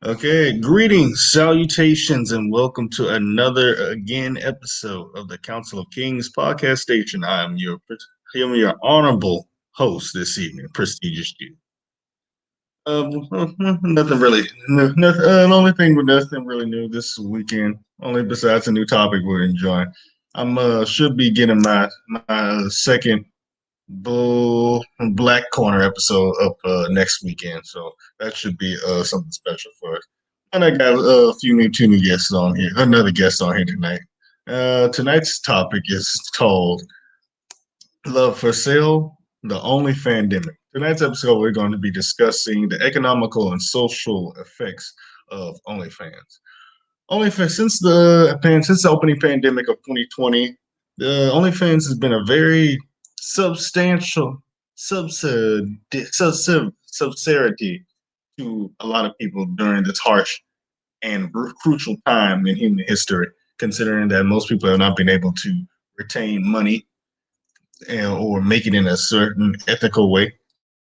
Okay, greetings, salutations, and welcome to another episode of the Council of Kings podcast station. I'm your honorable host this evening, prestigious you. Nothing really. The only thing with nothing really new this weekend, only besides a new topic we're enjoying. I'm should be getting my second Bull Black Corner episode up next weekend, so that should be something special for us. And I got two new guests on here, another guest on here tonight. Tonight's topic is called "Love for Sale: The OnlyFan-demic." Tonight's episode, we're going to be discussing the economical and social effects of OnlyFans. OnlyFans since the opening pandemic of 2020, the OnlyFans has been a very substantial subsidiarity to a lot of people during this harsh and crucial time in human history, considering that most people have not been able to retain money or make it in a certain ethical way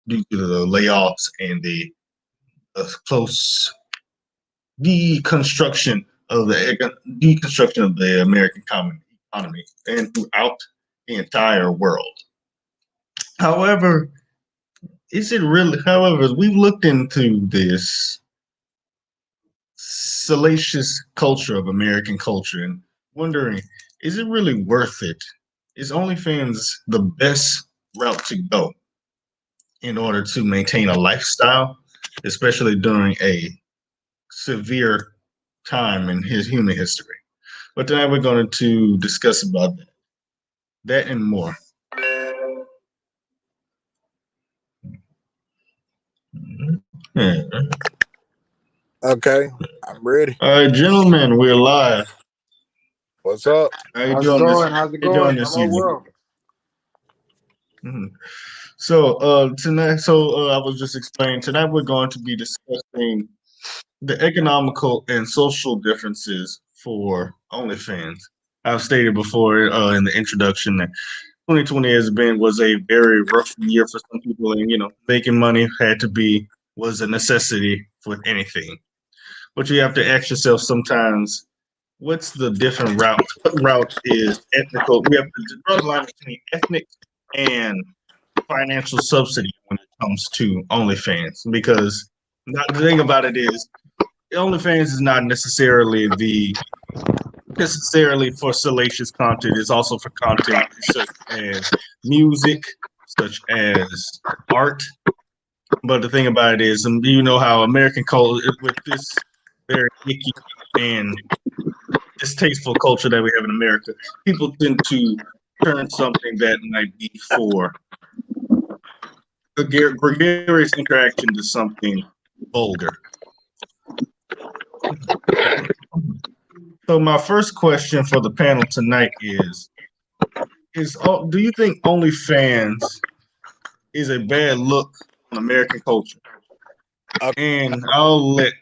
due to the layoffs and the close deconstruction deconstruction of the American economy and throughout the entire world. However, is it really? However, we've looked into this salacious culture of American culture and wondering, is it really worth it? Is OnlyFans the best route to go in order to maintain a lifestyle, especially during a severe time in his human history? But tonight we're going to discuss about that and more. Yeah. Okay, I'm ready. All right, gentlemen, we're live. What's up? How you How's it doing this? going? How's it How you doing going? this Hello, evening? world. Mhm. So tonight, I was just explaining. Tonight we're going to be discussing the economical and social differences for OnlyFans. I've stated before in the introduction that 2020 was a very rough year for some people, and making money was a necessity for anything. But you have to ask yourself sometimes, what's the different route? What route is ethical? We have to draw the line between ethnic and financial subsidy when it comes to OnlyFans, because the thing about it is OnlyFans is not necessarily for salacious content. It's also for content such as music, such as art. But the thing about it is, you know how American culture, with this very icky and distasteful culture that we have in America, people tend to turn something that might be for a gregarious interaction to something vulgar. So my first question for the panel tonight do you think OnlyFans is a bad look on American culture? And I'll let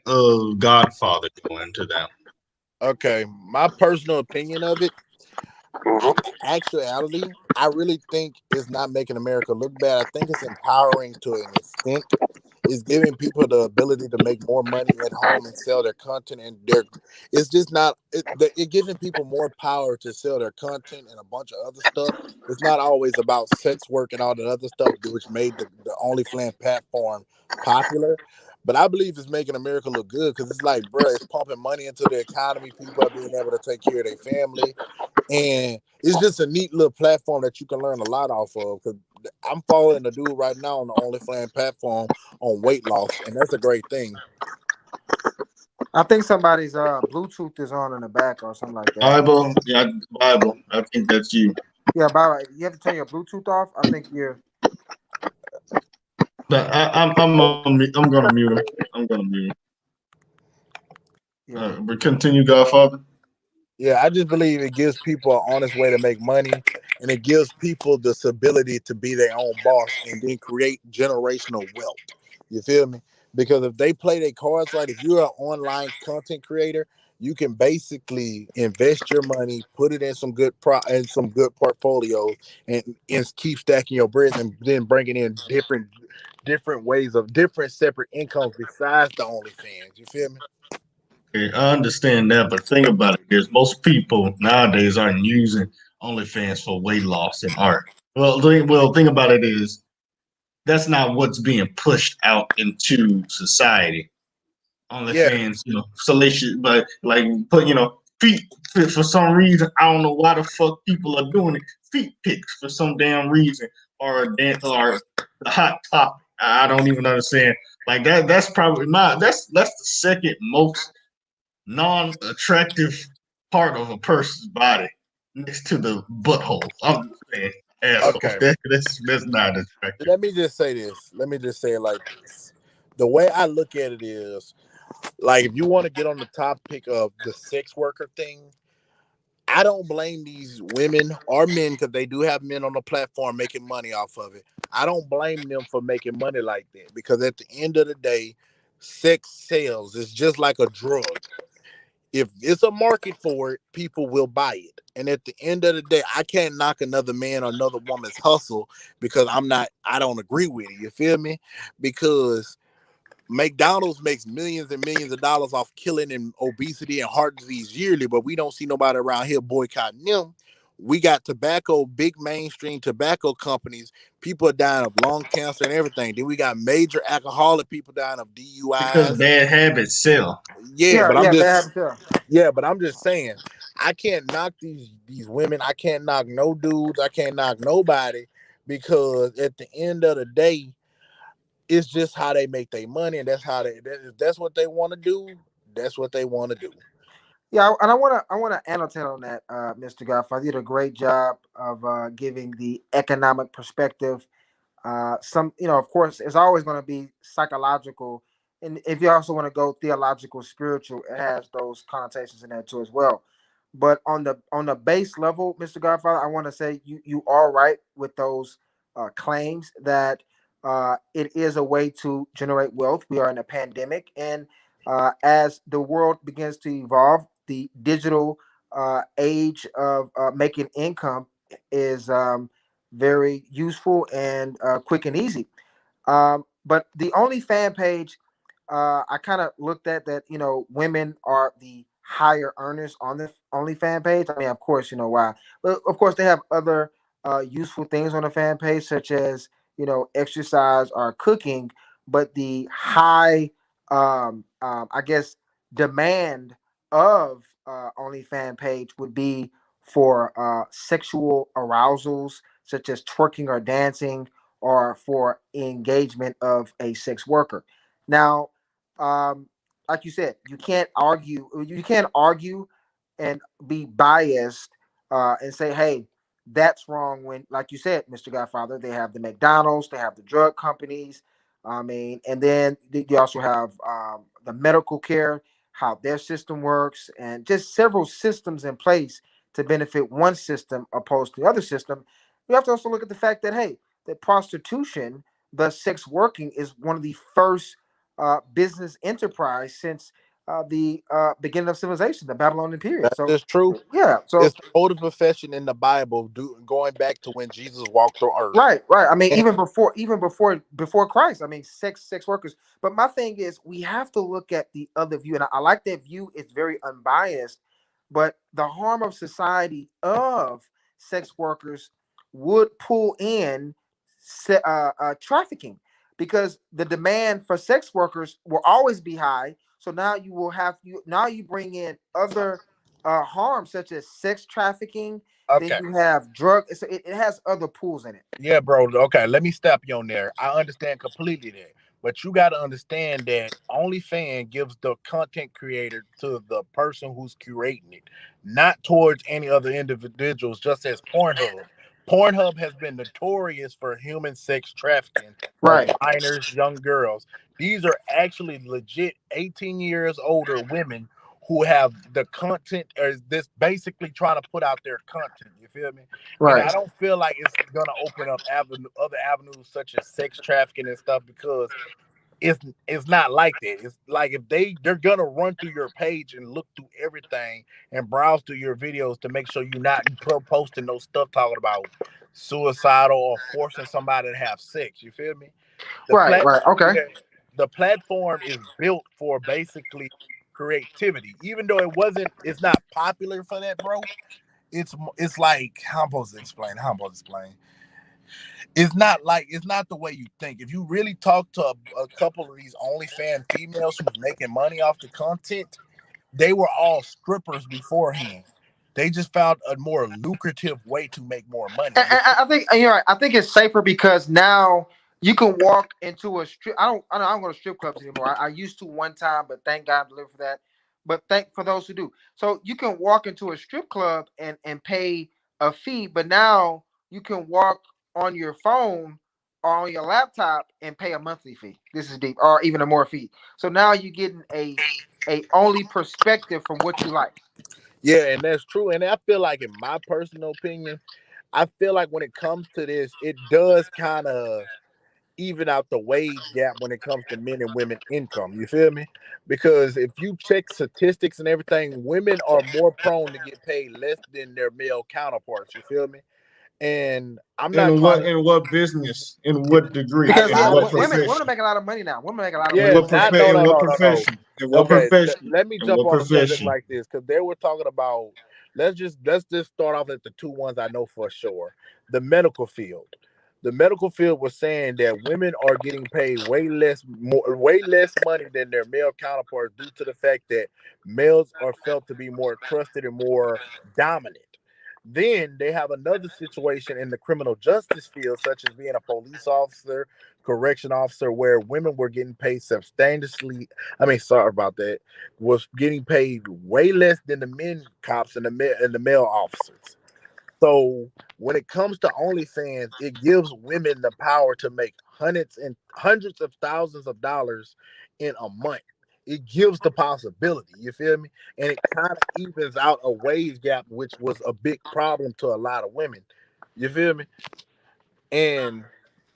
Godfather go into that. Okay, my personal opinion of it, actuality, I really think it's not making America look bad. I think it's empowering to an extent. It's giving people the ability to make more money at home and sell their content, and it's just not it giving people more power to sell their content and a bunch of other stuff. It's not always about sex work and all that other stuff, which made the OnlyFans platform popular. But I believe it's making America look good because it's like, bro, it's pumping money into the economy. People are being able to take care of their family, and it's just a neat little platform that you can learn a lot off of. Because I'm following a dude right now on the OnlyFans platform on weight loss, and that's a great thing. I think somebody's Bluetooth is on in the back or something like that. Bible, yeah, Bible. I think that's you. Yeah, Byron, you have to turn your Bluetooth off. I think you're. I'm gonna mute him. I'm gonna mute him. Yeah. But continue, Godfather. Yeah, I just believe it gives people an honest way to make money, and it gives people the ability to be their own boss and then create generational wealth. You feel me? Because if they play their cards right, if you're an online content creator, you can basically invest your money, put it in some good some good portfolios, and keep stacking your bread, and then bringing in different ways of different separate incomes besides the OnlyFans. You feel me? Okay, I understand that, but think about it. Is most people nowadays aren't using OnlyFans for weight loss and art. Think about it is that's not what's being pushed out into society. Yeah. OnlyFans, salacious, but like put, feet for some reason. I don't know why the fuck people are doing it. Feet pics for some damn reason, or the hot topic. I don't even understand. Like that. That's probably my. That's the second most non-attractive part of a person's body next to the butthole. I'm just saying, asshole. Okay. That's not attractive. Let me just say this. Let me just say it like this. The way I look at it is like if you want to get on the topic of the sex worker thing, I don't blame these women or men because they do have men on the platform making money off of it. I don't blame them for making money like that because at the end of the day, sex sells. It's just like a drug. If it's a market for it, people will buy it. And at the end of the day, I can't knock another man or another woman's hustle because I don't agree with it. You feel me? Because McDonald's makes millions and millions of dollars off killing and obesity and heart disease yearly, but we don't see nobody around here boycotting them. We got tobacco, big mainstream tobacco companies. People are dying of lung cancer and everything. Then we got major alcoholic people dying of Because DUIs. bad habits sell. Yeah, Yeah, but yeah, they have to. I'm just saying, I can't knock these women. I can't knock no dudes. I can't knock nobody because at the end of the day, it's just how they make their money, and if that's what they want to do, that's what they want to do. Yeah, and I wanna annotate on that, Mr. Godfather. You did a great job of giving the economic perspective. Some, of course, it's always going to be psychological, and if you also want to go theological, spiritual, it has those connotations in there too as well. But on the base level, Mr. Godfather, I want to say you are right with those claims that it is a way to generate wealth. We are in a pandemic, and as the world begins to evolve, the digital age of making income is very useful and quick and easy. But the only fan page, I kind of looked at that. Women are the higher earners on the only fan page. I mean, of course, you know why. But of course, they have other useful things on the fan page, such as exercise or cooking. But the high, I guess, demand of only fan page would be for sexual arousals, such as twerking or dancing, or for engagement of a sex worker. Now, um, like you said, you can't argue. You can't argue and be biased and say, "Hey, that's wrong." When, like you said, Mr. Godfather, they have the McDonald's, they have the drug companies. I mean, and then you also have the medical care, how their system works, and just several systems in place to benefit one system opposed to the other system. You have to also look at the fact that, hey, that prostitution, the sex working, is one of the first business enterprise since the beginning of civilization, the Babylonian period. That So, is true. yeah. So, It's the oldest profession in the Bible, going back to when Jesus walked the earth. right, right. I mean, And even before Christ. I mean, sex workers. But my thing is, we have to look at the other view, and I like that view. It's very unbiased. But the harm of society of sex workers would pull in trafficking, because the demand for sex workers will always be high. So now you bring in other harm, such as sex trafficking. Then okay, you have drug. So it has other pools in it. yeah, bro. Okay, let me stop you on there. I understand completely that, but you got to understand that OnlyFans gives the content creator to the person who's curating it, not towards any other individuals. Just as Pornhub. Pornhub has been notorious for human sex trafficking of Right, minors, young girls. These are actually legit 18 years older women who have the content, or this basically trying to put out their content. You feel me? And I right, don't feel like it's gonna open up other avenues such as sex trafficking and stuff because it's not like that. It's like if they're gonna run through your page and look through everything and browse through your videos to make sure you're not posting no stuff talking about suicidal or forcing somebody to have sex. You feel me? The Right, plat right, okay. yeah, the platform is built for basically creativity. Even though it's not popular for that, bro. It's like how I'm supposed to explain. It's not the way you think. If you really talk to a couple of these OnlyFans females who's making money off the content, they were all strippers beforehand. They just found a more lucrative way to make more money. I think you're right. I think it's safer because now you can walk into a strip. I don't go to strip clubs anymore. I used to one time, but thank God I'm delivered for that. But thank for those who do. So you can walk into a strip club and pay a fee, but now you can walk on your phone or on your laptop and pay a monthly fee. This is deep, or even a more fee. So now you're getting a only perspective from what you like. Yeah, and that's true. And I feel like, in my personal opinion, I feel like when it comes to this, it does kind of even out the wage gap when it comes to men and women income. You feel me? Because if you check statistics and everything, women are more prone to get paid less than their male counterparts. You feel me? And I'm not trying to. In what business? In what degree? Because In Yeah, what women profession? make a lot of money now. Women make a lot of In money. yeah, what not no no in what no no no. profession? In what Okay, profession? let me In jump what on a subject profession? like this because they were talking about. Let's just start off at the two ones I know for sure. The medical field. The medical field was saying that women are getting paid way less money than their male counterparts due to the fact that males are felt to be more trusted and more dominant. Then they have another situation in the criminal justice field, such as being a police officer, correction officer, where women were getting paid substantially. I mean, sorry about that, was getting paid way less than the men cops and the male officers. So when it comes to OnlyFans, it gives women the power to make hundreds of thousands of dollars in a month. It gives the possibility, you feel me? And it kind of evens out a wage gap, which was a big problem to a lot of women. You feel me? And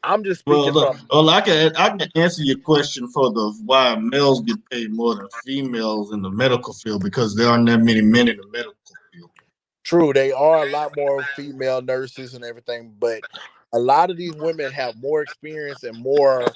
I'm just speaking from. I can answer your question for the why males get paid more than females in the medical field because there aren't that many men in the medical field. True, they are a lot more female nurses and everything, but a lot of these women have more experience and more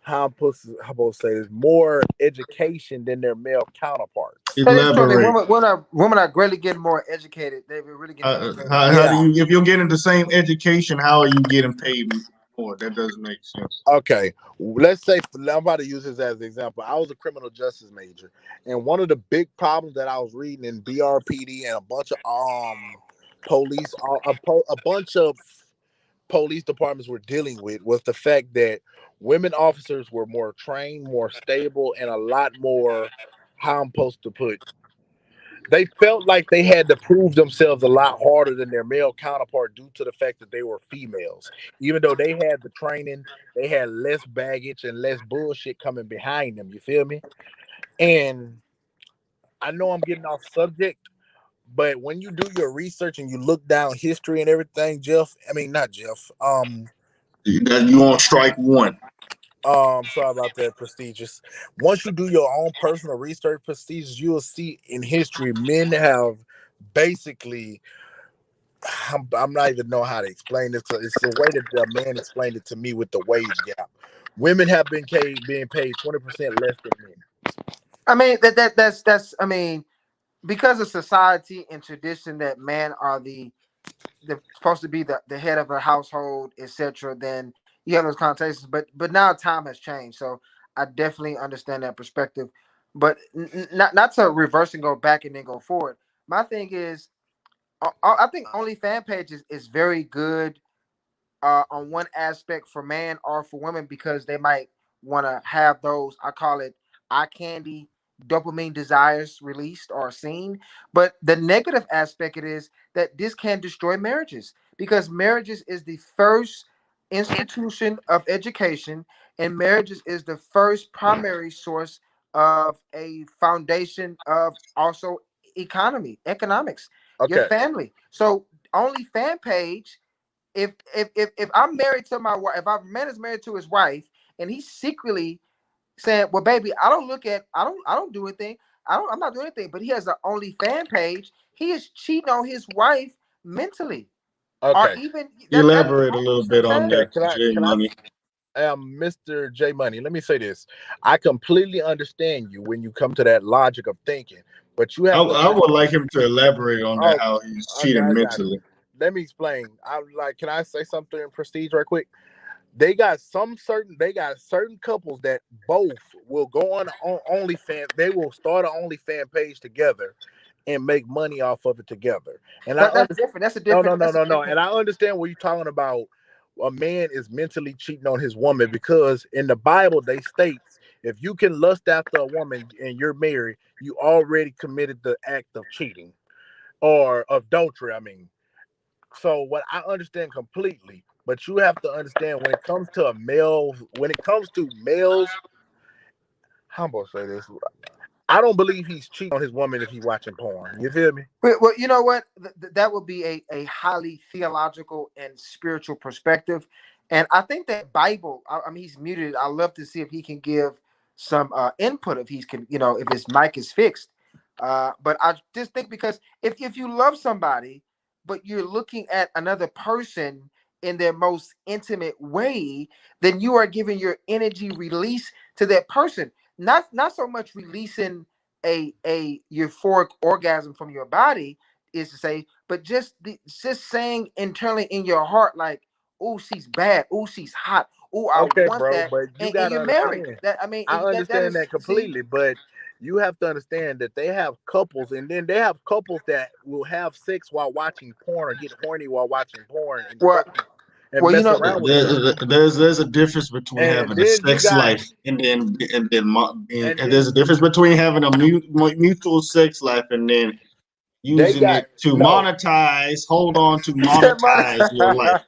how about to say this, more education than their male counterparts. That is true. I mean, Elaborate. women are greatly getting more educated. They're really getting educated. How do Yeah. you if you're getting the same education, how are you getting paid more? That doesn't make sense. Okay. Let's say I'm about to use this as an example. I was a criminal justice major, and one of the big problems that I was reading in BRPD and a bunch of police, a bunch of police departments were dealing with was the fact that women officers were more trained, more stable, and a lot more. How I'm supposed to put they felt like they had to prove themselves a lot harder than their male counterpart due to the fact that they were females. Even though they had the training, they had less baggage and less bullshit coming behind them. You feel me? And I know I'm getting off subject, but when you do your research and you look down history and everything, Jeff, I mean not Jeff, That you on strike one. sorry about that, prestigious. Once you do your own personal research, prestigious, you will see in history men have basically I'm not even know how to explain this. It's the way that the man explained it to me with the wage gap. Women have been being paid 20% less than men. I mean that's I mean because of society and tradition that men are the supposed to be the head of a household, etc. Then you have those connotations. But now time has changed, so I definitely understand that perspective. But not to reverse and go back and then go forward. My thing is, I think only fan pages is very good on one aspect for man or for women because they might want to have those, I call it eye candy dopamine desires released or seen. But the negative aspect it is that this can destroy marriages because marriages is the first institution of education, and marriages is the first primary source of a foundation of also economics, your Okay, family. So only fan page, if I'm married to my wife, if a man is married to his wife, and he's secretly saying, "Well, baby, I don't do anything. I'm not doing anything," but he has an only fan page. He is cheating on his wife mentally, or okay, even that is Elaborate a little gross. bit on okay. that, J Can I Money. Mr. J Money, let me say this. I completely understand you when you come to that logic of thinking, but you I, have to I would understand. like him to elaborate on that, Oh, how he's okay, cheating I got it. mentally. Let me explain. Can I say something in Prestige right quick? They got certain couples that both will go on OnlyFans. They will start an OnlyFans page together and make money off of it together. And I That's understand. different. That's a No, no, different. no, That's a no, no. different. And I understand what you're talking about. A man is mentally cheating on his woman because in the Bible they states if you can lust after a woman and you're married, you already committed the act of cheating or adultery. I mean, so what I understand completely, but you have to understand when it comes to males, how am I gonna say this? I don't believe he's cheating on his woman if he's watching porn. You feel me? Well, you know what? That would be a highly theological and spiritual perspective, and I think that Bible. I mean, he's muted. I love to see if he can give some input if he's can, if his mic is fixed. But I just think because if you love somebody, but you're looking at another person in their most intimate way, then you are giving your energy release to that person. Not so much releasing a euphoric orgasm from your body is to say, but just saying internally in your heart, like, oh, she's bad, oh, she's hot, oh, I Okay, want bro, that, but you and gotta you're married. understand. That I mean, I that understand is that see. completely, but you have to understand that they have couples, and then they have couples that will have sex while watching porn or get horny while watching porn and Well, and well, mess around with each other. There's a difference between And having a then you sex got, life and and then there's a difference between having a mutual sex life and then they using got it to no. hold on to he said, monetize your life.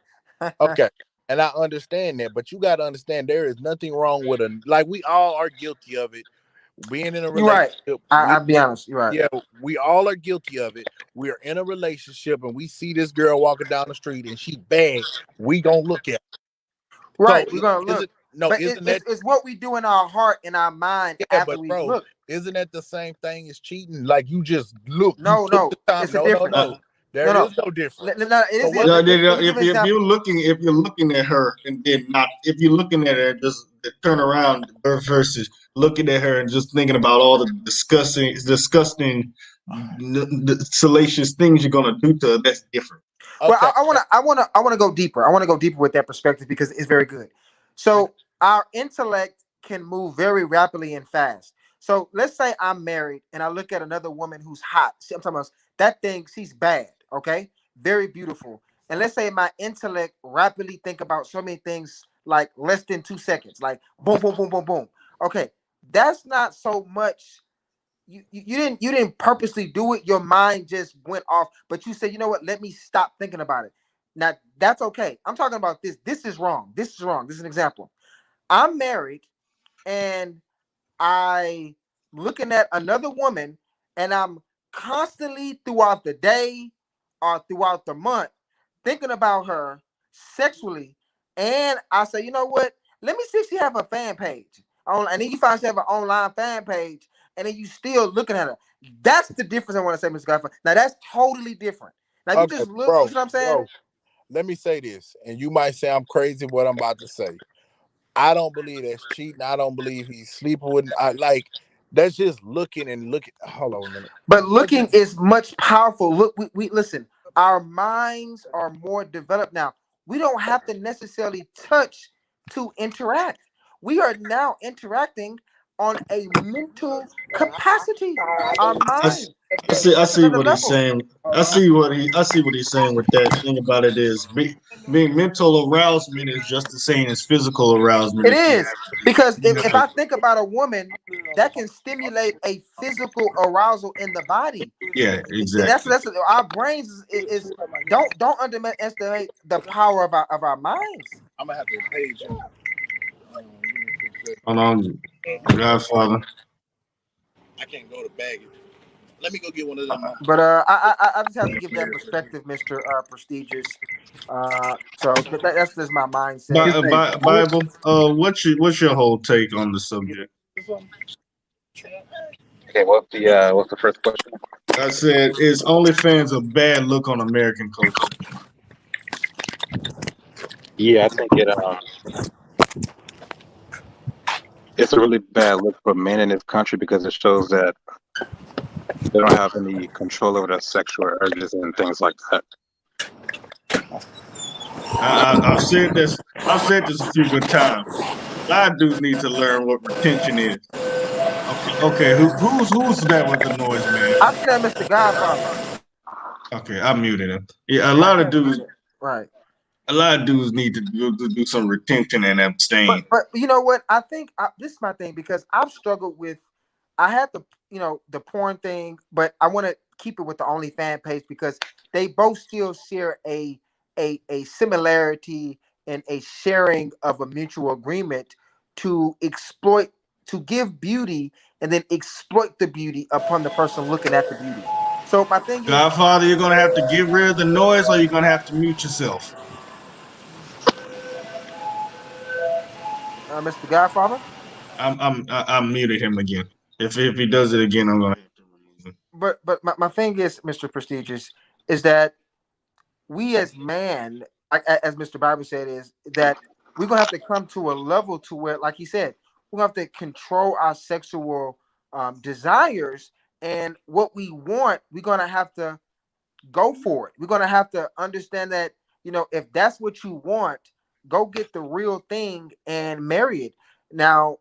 Okay. And I understand that, but you got to understand there is nothing wrong with like we all are guilty of it. Being in a you're right. relationship, I'll be honest. You're right. yeah, we all are guilty of it. We are in a relationship and we see this girl walking down the street and she bad. We gonna look at her. So Right. We're gonna is look, it no? but Isn't that it's what we do in our heart and our mind yeah? after But we've bro, looked. isn't that the same thing as cheating? Like you just look, you No, took the no, time. it's a No, no, difference. Uh, no. There No, no, is no difference. no, it So is what? different. Let me give you an if example. you're looking at her and then not if you're looking at her just turn around versus looking at her and just thinking about all the disgusting salacious things you're gonna do to her, that's different. Well, Okay, I wanna go deeper. I want to go deeper with that perspective because it's very good. So our intellect can move very rapidly and fast. So let's say I'm married and I look at another woman who's hot. See, I'm talking about that thing. She's bad. Okay, very beautiful. And let's say my intellect rapidly think about so many things like less than 2 seconds, like boom, boom, boom, boom, boom. Okay, that's not so much you didn't purposely do it. Your mind just went off, but you said, you know what? Let me stop thinking about it. Now that's okay. I'm talking about this. This is wrong. This is wrong. This is an example. I'm married and I looking at another woman, and I'm constantly throughout the day or throughout the month thinking about her sexually, and I say, you know what? Let me see if she have a fan page. And then you find she have an online fan page, and then you still looking at her. That's the difference I want to say, Mr. Godfrey. Now that's totally different. Now you okay, just look, you bro, see what I'm saying? bro. Let me say this, and you might say I'm crazy what I'm about to say. I don't believe that's cheating. I don't believe he's sleeping with. I like that's just looking and looking. Hold on a minute. But That's looking just is much powerful. Look, we listen. Our minds are more developed now. We don't have to necessarily touch to interact. We are now interacting on a mental capacity. Our I, s- mind I is see another what he's level. saying. I see what he's saying with that. Thing about it is being mental arousement is just the same as physical arousement It if you is because if have I think about a woman, that can stimulate a physical arousal in the body. yeah, That's exactly. our brains is don't underestimate the power of our minds. I'm gonna have to page him. Hold on, Godfather. I can't go to bag it. Let me go get one of them. But I just have to give that perspective, Mister Prestigious. So that's just my mindset. Bible. What's your whole take on the subject? Okay, what's the first question? I said, is OnlyFans a bad look on American culture? Yeah, I think it it's a really bad look for men in this country because it shows that they don't have any control over their sexual urges and things like that. I've said this. I've said this a few good times. A lot of dudes need to learn what retention is. Okay. Who's that with the noise, man? I think that Mr. Godfather. Okay, I muted him. Yeah, Yeah, I think that's it. Right. a lot of dudes need to do some retention and abstain. But you know what? I think this is my thing because I've struggled with. I had the porn thing, but I want to keep it with the OnlyFan page because they both still share a similarity and a sharing of a mutual agreement to exploit, to give beauty and then exploit the beauty upon the person looking at the beauty. So my thing is, Godfather, you're gonna have to get rid of the noise, or you're gonna have to mute yourself. Mr. Godfather. I'm muted him again. If he does it again, I'm gonna have to remove him. But my thing is, Mr. Prestigious, is that we as man, as Mr. Bible said, is that we're gonna have to come to a level to where, like he said, we're gonna have to control our sexual desires and what we want. We're gonna have to go for it. We're gonna have to understand that if that's what you want, go get the real thing and marry it. Now,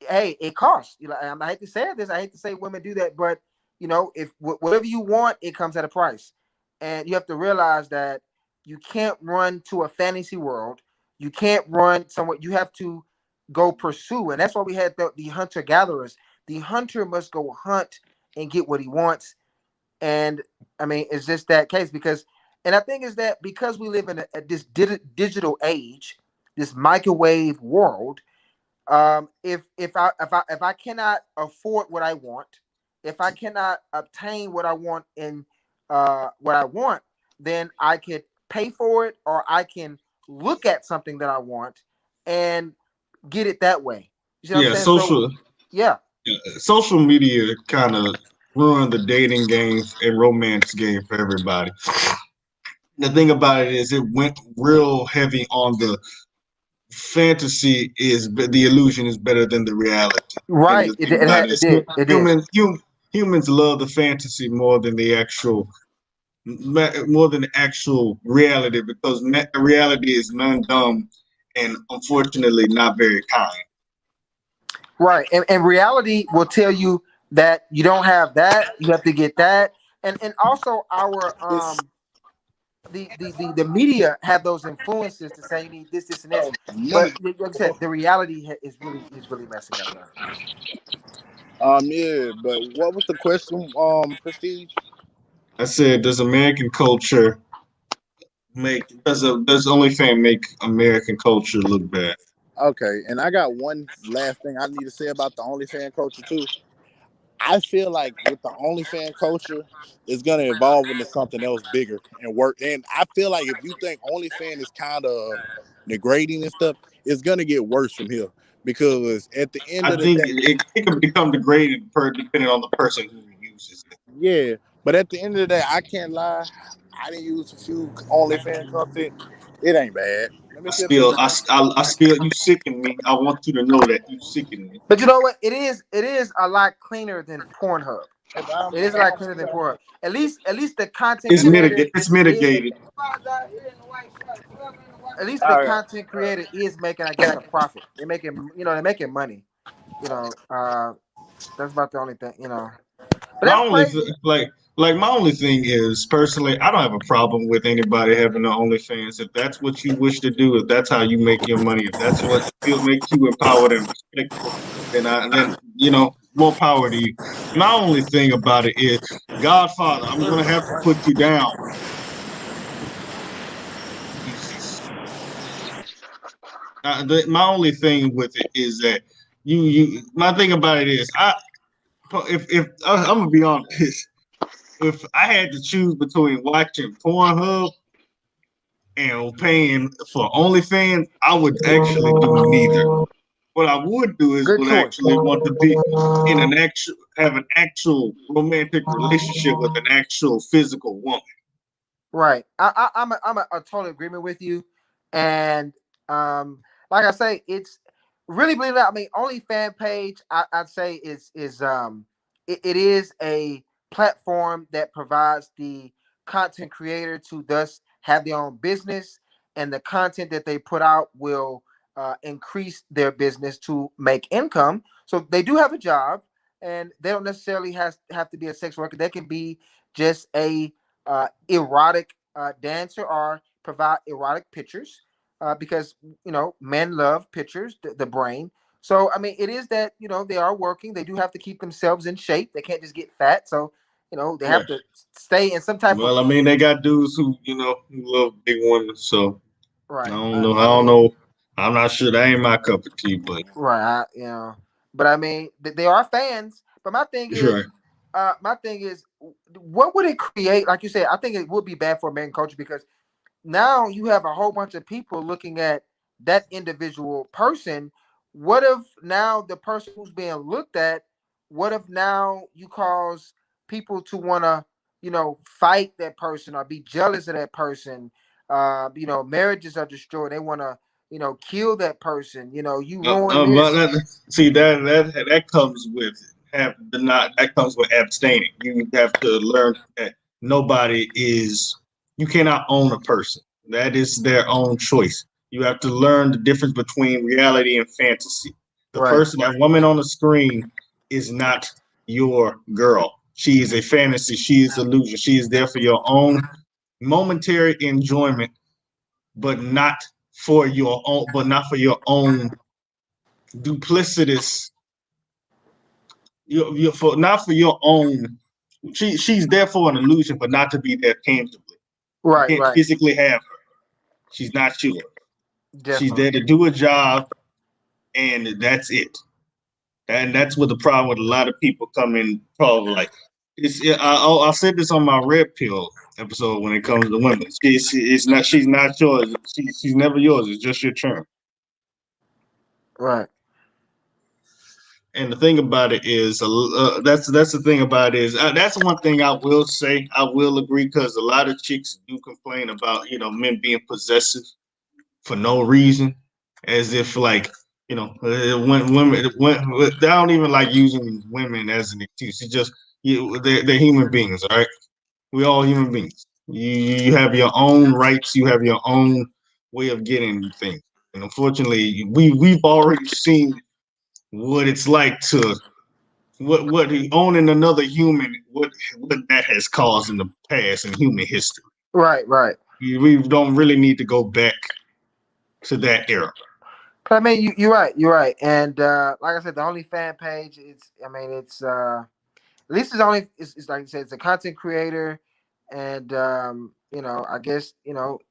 hey, it costs. I hate to say this. I hate to say women do that, but if whatever you want, it comes at a price, and you have to realize that you can't run to a fantasy world. You can't run somewhere. You have to go pursue, and that's why we had the hunter gatherers. The hunter must go hunt and get what he wants, and I mean, it's just that case because, and I think is that because we live in this digital age, this microwave world, if I cannot afford what I want, if I cannot obtain what I want in what I want, then I could pay for it, or I can look at something that I want and get it that way. You see what I'm Yeah, saying? So yeah, social media kind of ruined the dating game and romance game for everybody. The thing about it is, it went real heavy on the fantasy is the illusion is better than the reality. And right. the It, thing it, about had, it it is, did. It did. humans love the fantasy more than the actual reality, because reality is non-dumb and unfortunately not very kind. Right. And reality will tell you that you don't have that. You have to get that. And also our It's the media have those influences to say you need this and this. money. But like I said, the reality is really messing up there. Yeah, but what was the question? Prestige. I said, does American culture does OnlyFans make American culture look bad? Okay, and I got one last thing I need to say about the OnlyFans culture too. I feel like with the OnlyFans culture, it's gonna evolve into something else bigger and work. And I feel like if you think OnlyFans is kind of degrading and stuff, it's gonna get worse from here. Because at the end of I the think day, it can become degraded depending on the person who uses it. yeah. But at the end of the day, I can't lie. I didn't use a few OnlyFans content. It ain't bad. Let me I see if it's spill, bad. I spill. You sicken me. I want you to know that you sicken me. But you know what? It is a lot cleaner than Pornhub. It is a lot cleaner than Pornhub. At least the content It's creator mitigated. It's is mitigated. at least the All right. content creator is making, I guess, a profit. They're making money. That's about the only thing. But My that's only crazy. my only thing is, personally, I don't have a problem with anybody having an OnlyFans. If that's what you wish to do, if that's how you make your money, if that's what makes you empowered and respectful, then more power to you. My only thing about it is, Godfather, I'm gonna have to put you down. Jesus. My only thing with it is that my thing about it is, if I'm gonna be honest, if I had to choose between watching Pornhub and paying for OnlyFans, I would actually do neither. What I would do is Good would choice. actually want to be in have an actual romantic relationship with an actual physical woman. Right. I'm a total agreement with you, and like I say, really believe that. I mean, OnlyFan page, I'd say it is a platform that provides the content creator to thus have their own business, and the content that they put out will increase their business to make income. So they do have a job, and they don't necessarily have to be a sex worker. They can be just a erotic dancer or provide erotic pictures because men love pictures, the brain. So I mean, it is that they are working. They do have to keep themselves in shape. They can't just get fat. So they have Right. to stay in some type of Well, I mean, they got dudes who who love big women. So I right. don't know. I I don't mean, know. I'm not sure. That ain't my cup of tea, but right. But I mean, they are fans. But sure. my thing is, what would it create? Like you said, I think it would be bad for American culture because now you have a whole bunch of people looking at that individual person. What if now the person who's being looked at, what if now you cause people to want to, fight that person or be jealous of that person? Marriages are destroyed. They want to, kill that person. You ruin But this. see that comes with have the not that comes with abstaining. You have to learn that nobody is. You cannot own a person. That is their own choice. You have to learn the difference between reality and fantasy. The Right. person, that woman on the screen, is not your girl. She is a fantasy. She is illusion. She is there for your own momentary enjoyment, but not for your own. But not for your own duplicitous. You for not for your own. She's there for an illusion, but not to be there tangibly. You Right. can't Right. physically have her. She's not yours. She's there Definitely. to do a job, and that's it. And that's what the problem with a lot of people come in. Probably like it's. I said this on my red pill episode when it comes to women. It's not. She's not yours. She's never yours. It's just your turn. Right. And the thing about it is, that's the thing about it is that's one thing I will say. I will agree because a lot of chicks do complain about men being possessive for no reason, as if like when I don't even like using women as an excuse. It's just they're human beings, all right? We all human beings. You have your own rights. You have your own way of getting things. And unfortunately, we've already seen what it's like to what owning another human, what that has caused in the past in human history. Right. Right. We don't really need to go back to that era. But I mean, you're right. You're right. And like I said, the only fan page. It's. I mean, it's. At least it's like you said, it's a content creator, and I guess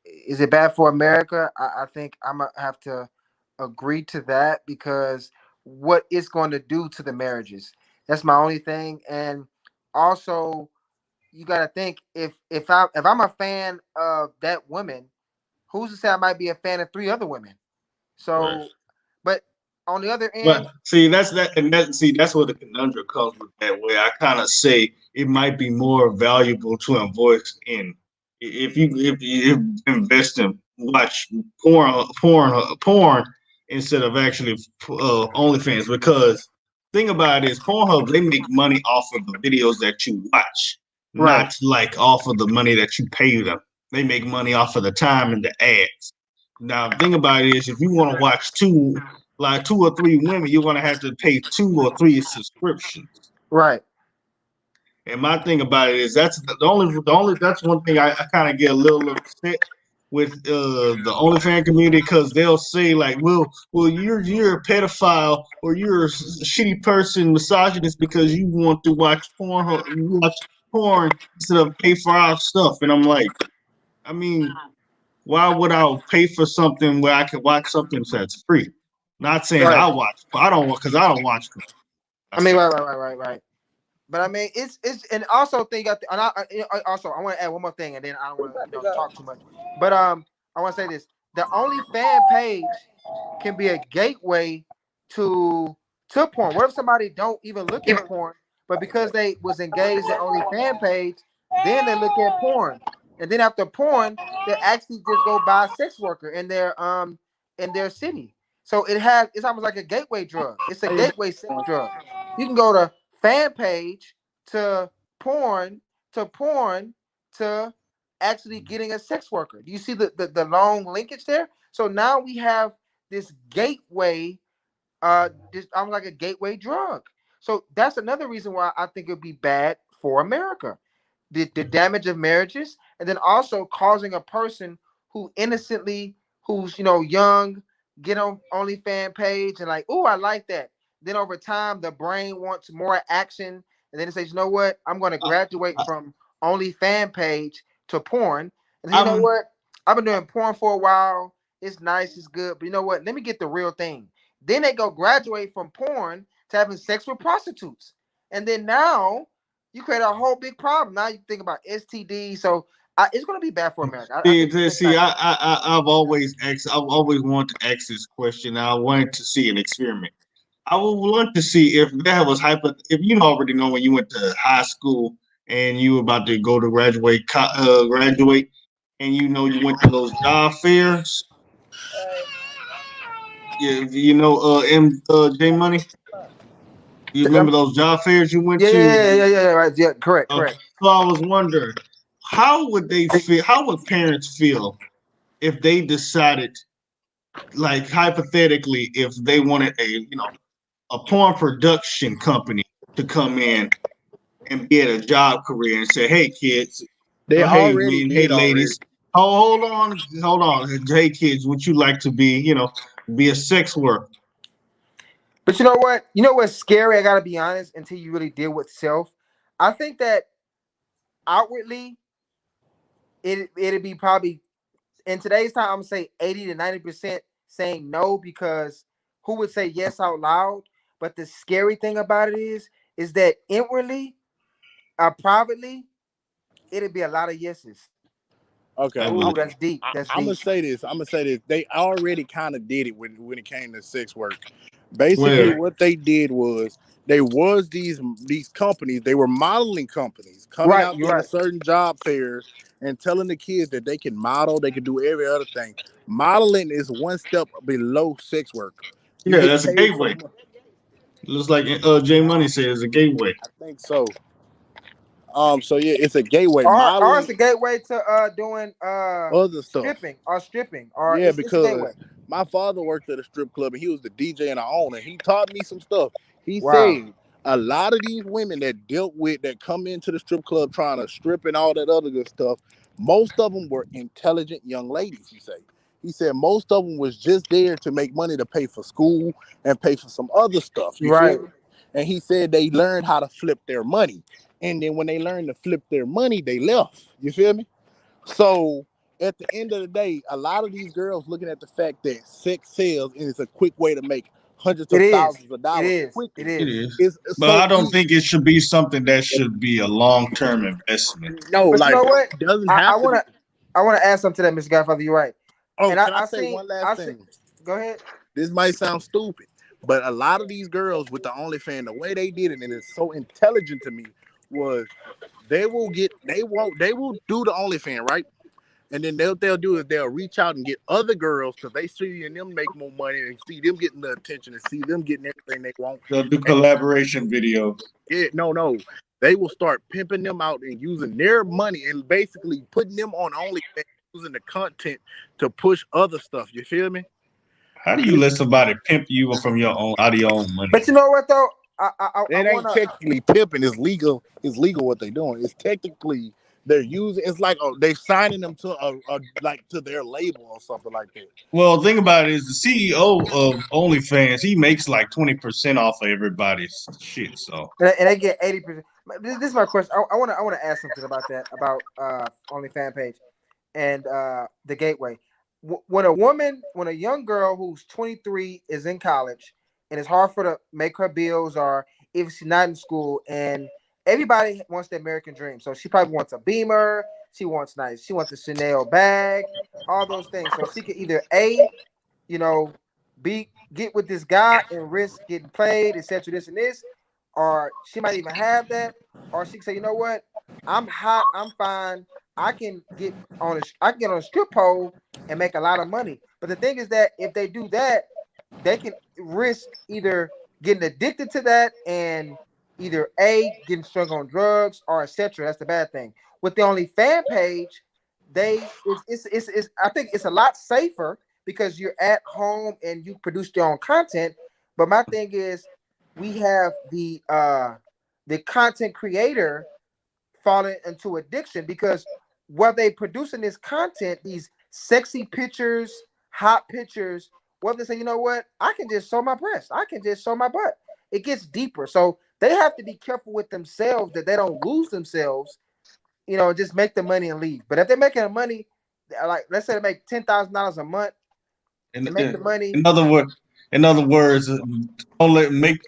is it bad for America? I think I'm gonna have to agree to that because what it's going to do to the marriages. That's my only thing, and also you got to think if I'm a fan of that woman, who's to say I might be a fan of three other women? Right. So, but on the other But end, see, that's where the conundrum comes with that. Where I kind of say it might be more valuable to invest in if you invest in watch porn instead of actually OnlyFans, because thing about it is Pornhub, they make money off of the videos that you watch, right, not like off of the money that you pay them. They make money off of the time and the ads. Now, the thing about it is, if you want to watch two or three women, you're gonna have to pay two or three subscriptions. right, And my thing about it is that's the only that's one thing I kind of get a little upset with the OnlyFans community, because they'll say like, well, you're a pedophile or you're a shitty person, misogynist, because you want to watch porn instead of pay for our stuff. And I'm like, I mean, why would I pay for something where I can watch something that's free? Not saying right. I don't because I don't watch porn I mean, myself. right. But I mean, it's and also think got and also I want to add one more thing, and then I don't want to talk too much. But I want to say this: the only fan page can be a gateway to porn. What if somebody don't even look at porn, but because they was engaged in only fan page, then they look at porn, and then after porn, they actually just go buy a sex worker in their city. So it's almost like a gateway drug. It's a gateway sex drug. You can go to fan page to porn to porn to actually getting a sex worker. Do you see the long linkage there? So now we have this gateway, this almost like a gateway drug. So that's another reason why I think it would be bad for America. The damage of marriages, and then also causing a person who innocently, who's young, get on OnlyFan page and like, oh, I like that. Then over time, the brain wants more action, and then it says, you know what? I'm going to graduate from OnlyFan page to porn, and say, you know I'm what? I've been doing porn for a while. It's nice, it's good, but you know what? Let me get the real thing. Then they go graduate from porn to having sex with prostitutes, and then now you create a whole big problem. Now you think about STD, so it's going to be bad for America. I think it's see. not good. I've always asked. I've always wanted to ask this question. I wanted to see an experiment. I would want to see if that was if you already know when you went to high school and you were about to go to graduate, and you went to those job fairs. Yeah, J Money. You remember those job fairs you went Yeah, yeah, to? yeah, yeah, yeah, right. Yeah, correct, correct. So I was wondering, how would they feel? How would parents feel if they decided, like hypothetically, if they wanted a porn production company to come in and be at a job career and say, "Hey kids, They hey already men, hey did already. ladies, oh hold on, hey kids, would you like to be a sex worker?" But you know what? You know what's scary? I gotta be honest. Until you really deal with self, I think that outwardly, it'd be probably in today's time. I'm gonna say 80 to 90% saying no, because who would say yes out loud? But the scary thing about it is that inwardly, privately, it'd be a lot of yeses. Okay, I Oh, believe. that's deep. That's I'm gonna deep. say this. I'm gonna say this. They already kind of did it when it came to sex work. Where Basically, what they did was they was these companies. They were modeling companies coming Right, out you're to the right. certain job fairs and telling the kids that they can model, they can do every other thing. Modeling is one step below sex work. You yeah, get that's a paid for. gateway. Looks like J Money said it's a gateway. I think so. So yeah, it's a gateway. Or Modeling it's a gateway to doing other stuff. stripping, or Yeah, it's a gateway. because my father worked at a strip club and he was the DJ and the owner. He taught me some stuff. He Wow. said a lot of these women that come into the strip club trying to strip and all that other good stuff, most of them were intelligent young ladies. He said most of them was just there to make money to pay for school and pay for some other stuff. You Right. feel me? And he said they learned how to flip their money. And then when they learned to flip their money, they left. You feel me? So at the end of the day, a lot of these girls looking at the fact that sex sells and it's a quick way to make hundreds It of is. thousands of It dollars is. It quickly. It is. is, It's but so I don't easy. think it should be something that should be a long-term investment. No, But you like know what? it doesn't I, I have to be. wanna I wanna add something to that, Mr. Godfather. You're right. Oh, And can I I say seen one last see. thing? Go ahead. This might sound stupid, but a lot of these girls with the OnlyFans, the way they did it, and it's so intelligent to me, was they will do the OnlyFans, right? And then what they'll do is they'll reach out and get other girls because they see and them make more money and see them getting the attention and see them getting everything they want. They'll do And collaboration videos. yeah, no. They will start pimping them out and using their money and basically putting them on OnlyFans, using the content to push other stuff. You feel me? How do you let somebody pimp you from your own out of your own money? But you know what though? I It ain't wanna. technically pimping. It's legal. It's legal what they're doing. It's technically they're using. It's like they're signing them to like to their label or something like that. Well, the thing about it is the CEO of OnlyFans, he makes like 20% off of everybody's shit. So And they get 80%. This is my question. I wanna ask something about that, about OnlyFan page and the gateway. When a young girl who's 23 is in college and it's hard for her to make her bills, or if she's not in school, and everybody wants the American dream, so she probably wants a Beamer, she wants a Chanel bag, all those things. So she could either you know, get with this guy and risk getting played, etc. This and this, or she might even have that, or she can say, you know what, I'm hot, I'm fine, I can get on a strip pole and make a lot of money. But the thing is that if they do that, they can risk either getting addicted to that and either getting strung on drugs or etc. That's the bad thing. With the OnlyFan page, it's I think it's a lot safer because you're at home and you produce your own content. But my thing is, we have the content creator falling into addiction because what they producing this content, these sexy pictures, hot pictures, what they say, you know what? I can just show my breast. I can just show my butt. It gets deeper. So they have to be careful with themselves that they don't lose themselves, just make the money and leave. But if they're making the money, like let's say they make $10,000 a month In, and make the money. in other words, make the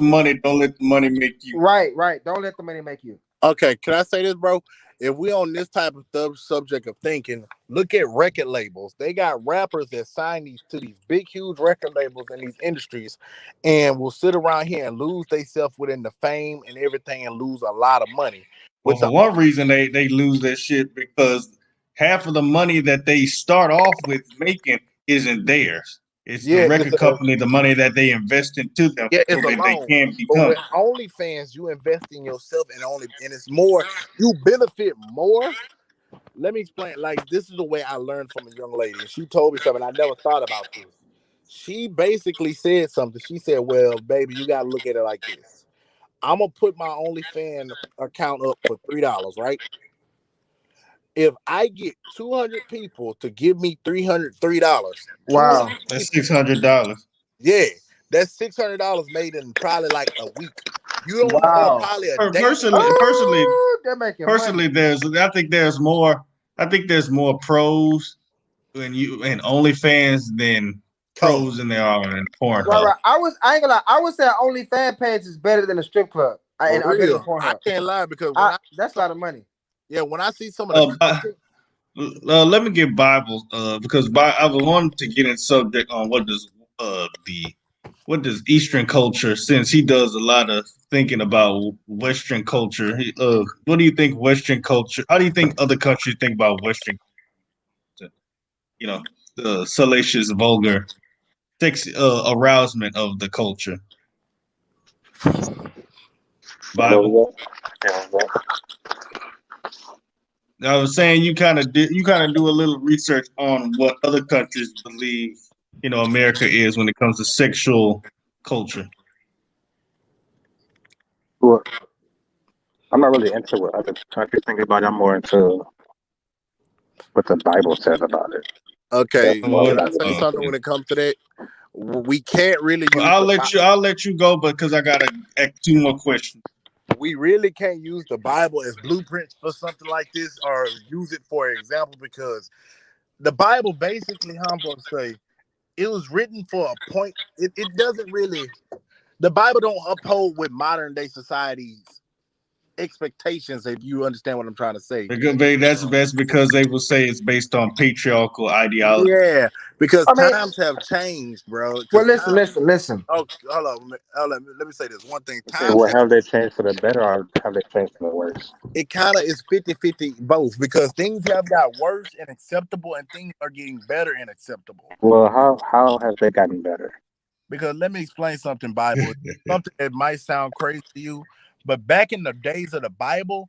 money. Don't let the money make you. Right. Don't let the money make you. Okay, can I say this, bro? If we on this type of subject of thinking, look at record labels. They got rappers that sign these big, huge record labels in these industries, and will sit around here and lose themselves within the fame and everything, and lose a lot of money. Well, for one reason, they lose their shit because half of the money that they start off with making isn't theirs. It's the record company, the money that they invest into them, yeah, so it's a they loan. can But become. with OnlyFans, you invest in yourself and it's more, you benefit more. Let me explain. Like, this is the way I learned from a young lady. And she told me something I never thought about this. She basically said something. She said, well, baby, you got to look at it like this. I'm going to put my OnlyFans account up for $3, right? If I get 200 people to give me $303, wow, that's $600. Yeah, that's $600 made in probably like a week. You don't or wow. probably a day. They're making Personally, money. I think there's more pros in OnlyFans than pros than there are in Pornhub. Right. I ain't gonna lie. I would say OnlyFans page is better than a strip club. For Better than real, I Pornhub. can't lie because That's a lot of money. Yeah, when I see some of the content, let me get Bible because I wanted to get in subject on what does Eastern culture, since he does a lot of thinking about Western culture. What do you think Western culture? How do you think other countries think about Western? The salacious, vulgar, sex arousement of the culture. Bible. I was saying you kind of do a little research on what other countries believe America is when it comes to sexual culture. Well, I'm not really into what other countries think about it. I'm more into what the Bible says about it. Okay, can I say something when it comes to that? We can't really use. I'll let you go because I gotta ask 2 more questions. We really can't use the Bible as blueprints for something like this, or use it for example, because the Bible basically, how I'm going to say, it was written for a point. It doesn't really. The Bible don't uphold with modern day society's expectations, if you understand what I'm trying to say. That's because they will say it's based on patriarchal ideology. Yeah, because times have changed, bro. Well, listen. Oh, hold on. Let me say this one thing. Have they changed for the better or have they changed for the worse? It kind of is 50-50 both, because things have got worse and acceptable, and things are getting better and acceptable. Well, how have they gotten better? Because let me explain something, Bible. Something that might sound crazy to you, but back in the days of the Bible,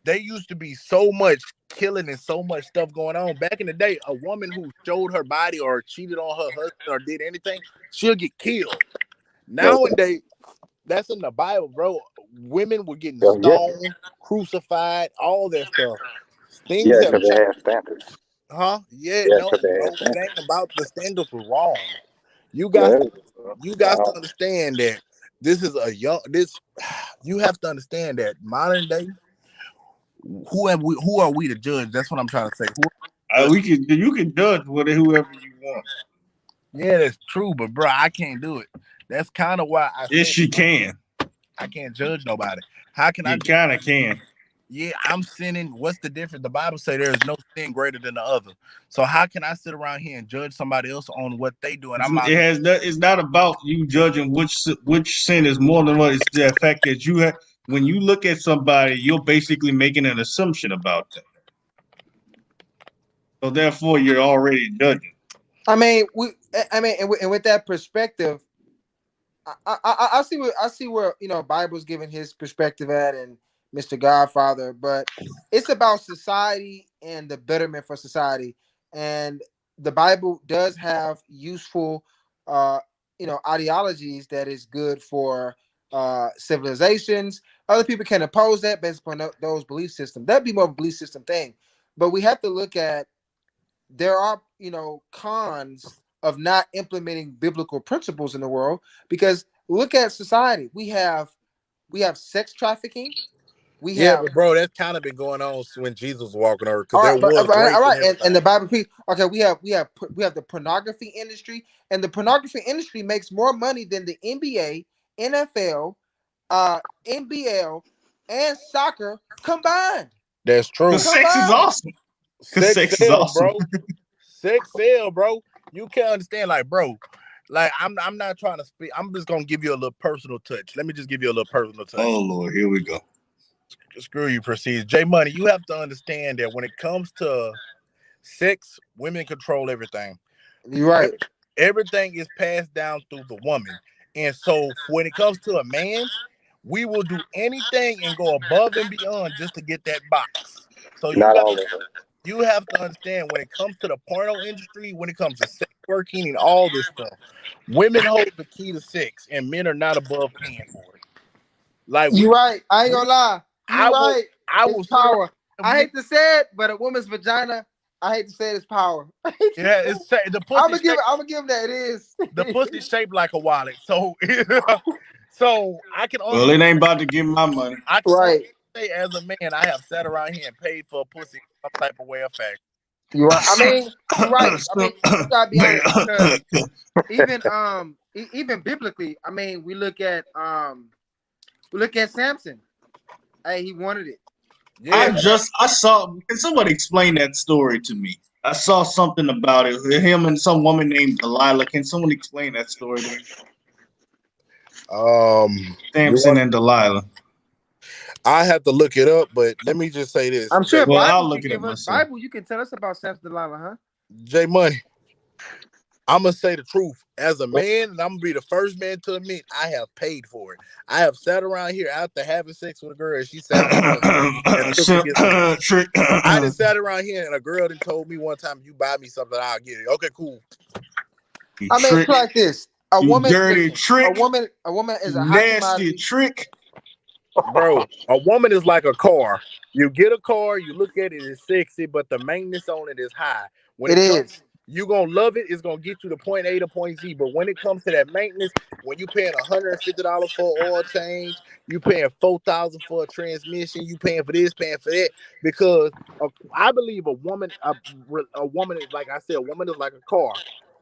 there used to be so much killing and so much stuff going on. Back in the day, a woman who showed her body or cheated on her husband or did anything, she'll get killed. Nowadays, that's in the Bible, bro. Women were getting stoned, crucified, all that stuff. Things have changed. They have standards. Huh? Yeah, no, bro. It ain't about the standards were wrong. You got to understand that this is you have to understand that modern day, who are we to judge? That's what I'm trying to say. You can judge whoever you want. Yeah, that's true, but bro, I can't do it. That's kind of why I Yes, you can. I can't judge nobody. How can I? You kind of can. Yeah, I'm sinning. What's the difference? The Bible say there is no sin greater than the other. So how can I sit around here and judge somebody else on what they do? And it's not about you judging which sin is more than what. It's the fact that when you look at somebody, you're basically making an assumption about them. So therefore, you're already judging. And with that perspective, I see where Bible's giving his perspective at, and Mr. Godfather, but it's about society and the betterment for society. And the Bible does have useful ideologies that is good for civilizations. Other people can oppose that based upon those belief systems. That'd be more of a belief system thing. But we have to look at, there are cons of not implementing biblical principles in the world, because look at society. We have sex trafficking. We Yeah, have but bro, that's kind of been going on when Jesus was walking over, because all there right, but was all rape right, and everything. and the Bible. Okay, we have the pornography industry, and the pornography industry makes more money than the NBA, NFL, NBL, and soccer combined. That's true. Because sex is Combined. awesome. Because Sex sex is sells, awesome. bro. Sex sell, bro. You can't understand, like, bro. Like, I'm not trying to speak. I'm just gonna give you a little personal touch. Let me just give you a little personal touch. Oh Lord, here we go. Screw you, Proceed. J Money, you have to understand that when it comes to sex, women control everything. You're right. Everything is passed down through the woman. And so when it comes to a man, we will do anything and go above and beyond just to get that box. So Not all of them. you have to understand, when it comes to the porno industry, when it comes to sex working and all this stuff, women hold the key to sex, and men are not above paying for it. Like, You're right. I ain't gonna lie. You're right. I will It's power. I sit hate to say it, but a woman's vagina, I hate to say it, it's power. yeah, it's the I'm pussy. gonna give him that. It is. The pussy shaped like a wallet. So, so I can Well, only it ain't about to give my money. I can only Right. say, as a man, I have sat around here and paid for a pussy some type of way of fashion. You're right. I mean, you're right. I mean, you gotta be honest, because even biblically, I mean, we look at Samson. Hey, he wanted it. Yeah, I saw. Can somebody explain that story to me? I saw something about it. Him and some woman named Delilah. Can someone explain that story to me? Samson and Delilah. I have to look it up, but let me just say this. I'm sure Well, Bible I'll can look it give up us myself. Bible. You can tell us about Samson Delilah, huh? J Money, I'm gonna say the truth. As a man, and I'm gonna be the first man to admit, I have paid for it. I have sat around here after having sex with a girl, and she sat around and took me to Trick. I just sat around here, and a girl done told me one time, "You buy me something, I'll get it." Okay, cool. I mean, it's like this. A You woman, dirty listen, trick. a woman is a You hot nasty commodity. trick. Bro, a woman is like a car. You get a car, you look at it, it's sexy, but the maintenance on it is high. When It it comes, is. you gonna love it. It's gonna get you to point A to point Z. But when it comes to that maintenance, when you paying $150 for an oil change, you paying $4,000 for a transmission, you paying for this, paying for that, because I believe a woman is, like I said, a woman is like a car.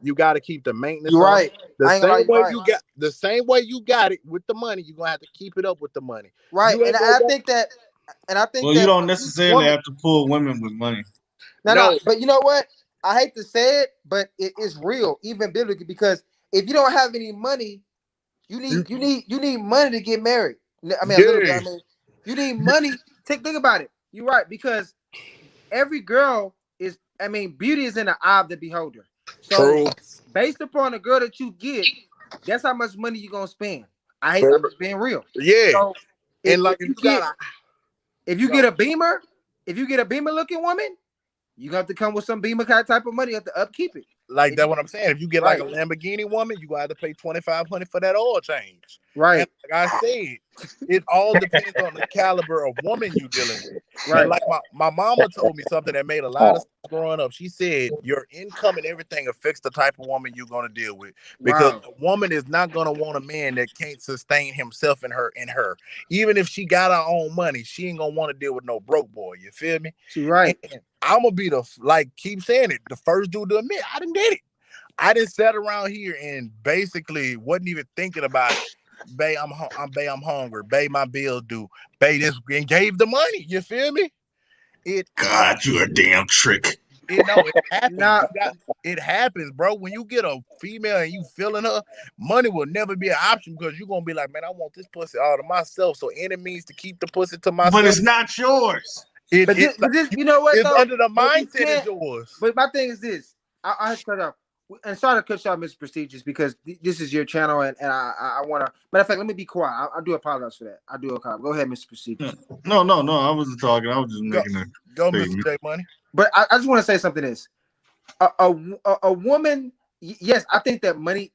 You got to keep the maintenance You're on right. it. The I ain't gonna lie, same you're way right. you got it with the money, you're gonna have to keep it up with the money. Right, You and ain't gonna I want think that, Well, you don't for each necessarily woman, have to pull women with money. no, no. but you know what? I hate to say it, but it is real, even biblically, because if you don't have any money, you need money to get married. I mean, a little bit. I Yeah, mean, you need money. Think about it. You're right, because every girl is. I mean, beauty is in the eye of the beholder. So, true. based upon the girl that you get, that's how much money you're gonna spend. I'm True. just being real. Yeah, So, and if like you get if you go, get a Beamer, looking woman, you have to come with some Beamer type of money. You have to upkeep it. like that, what I'm saying. If you get like Right, a Lamborghini woman, you got to pay $2,500 for that oil change. right, And like I said, it all depends on the caliber of woman you dealing with. And right. like my mama told me something that made a lot of sense growing up. She said your income and everything affects the type of woman you're gonna deal with. Because Wow. a woman is not gonna want a man that can't sustain himself and her. Even if she got her own money, she ain't gonna want to deal with no broke boy. You feel me? She right. And I'm gonna be keep saying it, the first dude to admit I didn't did it. I just sat around here and basically wasn't even thinking about it. Babe, I'm hungry. Babe, my bills due. Babe, this, and gave the money. You feel me? It God, you're a damn trick. it happens. Nah, It happens, bro. When you get a female and you feeling her, money will never be an option, because you're gonna be like, man, I want this pussy all to myself. So any means to keep the pussy to But myself, it's not yours. but this, you know what it's though? under the But you mindset is can't. yours. But my thing is this. I have to cut off. and sorry to cut you off, Mr. Prestigious, because this is your channel, and I want to. Matter of fact, let me be quiet. I do apologize for that. I do apologize. Go ahead, Mr. Prestigious. No. I wasn't talking. I was just making a Go, statement. Mr. J Money. But I just want to say something. Is a woman? Yes, I think that money,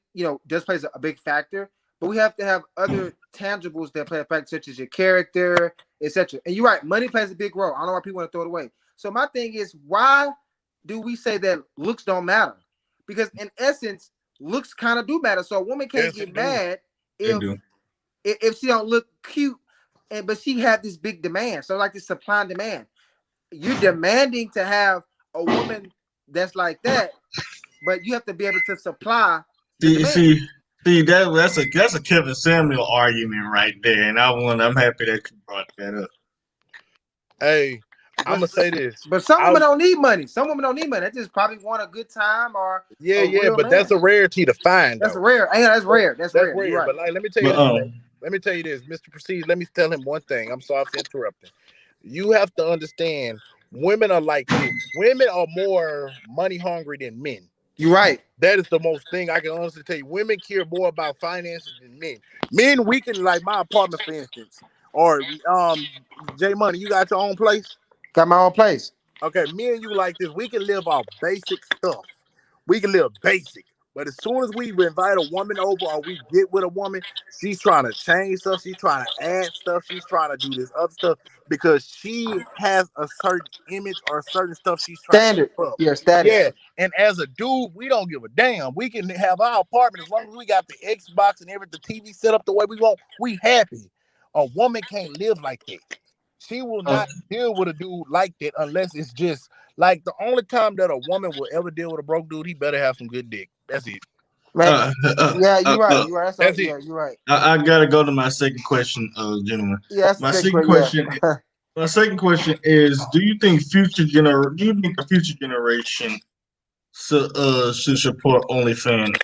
does plays a big factor. But we have to have other tangibles that play a factor, such as your character, etc. And you're right, money plays a big role. I don't know why people want to throw it away. So my thing is, why do we say that looks don't matter? Because in essence, looks kind of do matter. So a woman can't get mad if she don't look cute, but she had this big demand. So like this supply and demand. You're demanding to have a woman that's like that, but you have to be able to supply the demand. See, that's a Kevin Samuel argument right there, and I'm happy that you brought that up. Hey, I'm gonna say this, but some women don't need money. Some women don't need money. They just probably want a good time or but that's a rarity to find. That's rare. That's rare. That's rare. Right. But like, let me tell you this. Let me tell you this, Mr. Prestige. Let me tell him one thing. I'm sorry for interrupting. You have to understand, women are like this. Women are more money hungry than men. You're right. That is the most thing I can honestly tell you. Women care more about finances than men. Men, we can, like my apartment, for instance, or J Money, you got your own place? Got my own place. Okay, me and you like this. We can live off basic stuff. We can live basic. But as soon as we invite a woman over or we get with a woman, she's trying to change stuff. She's trying to add stuff. She's trying to do this other stuff because she has a certain image or certain stuff she's trying to keep up. Yeah. And as a dude, we don't give a damn. We can have our apartment as long as we got the Xbox and everything, the TV set up the way we want. We happy. A woman can't live like that. She will not deal with a dude like that unless it's just like the only time that a woman will ever deal with a broke dude, he better have some good dick. That's it. Yeah, you're right. You're right. That's it. Yeah, you're right. I gotta go to my second question, gentlemen. Yeah, my second question. My second question is: Do you think the future generation should support OnlyFans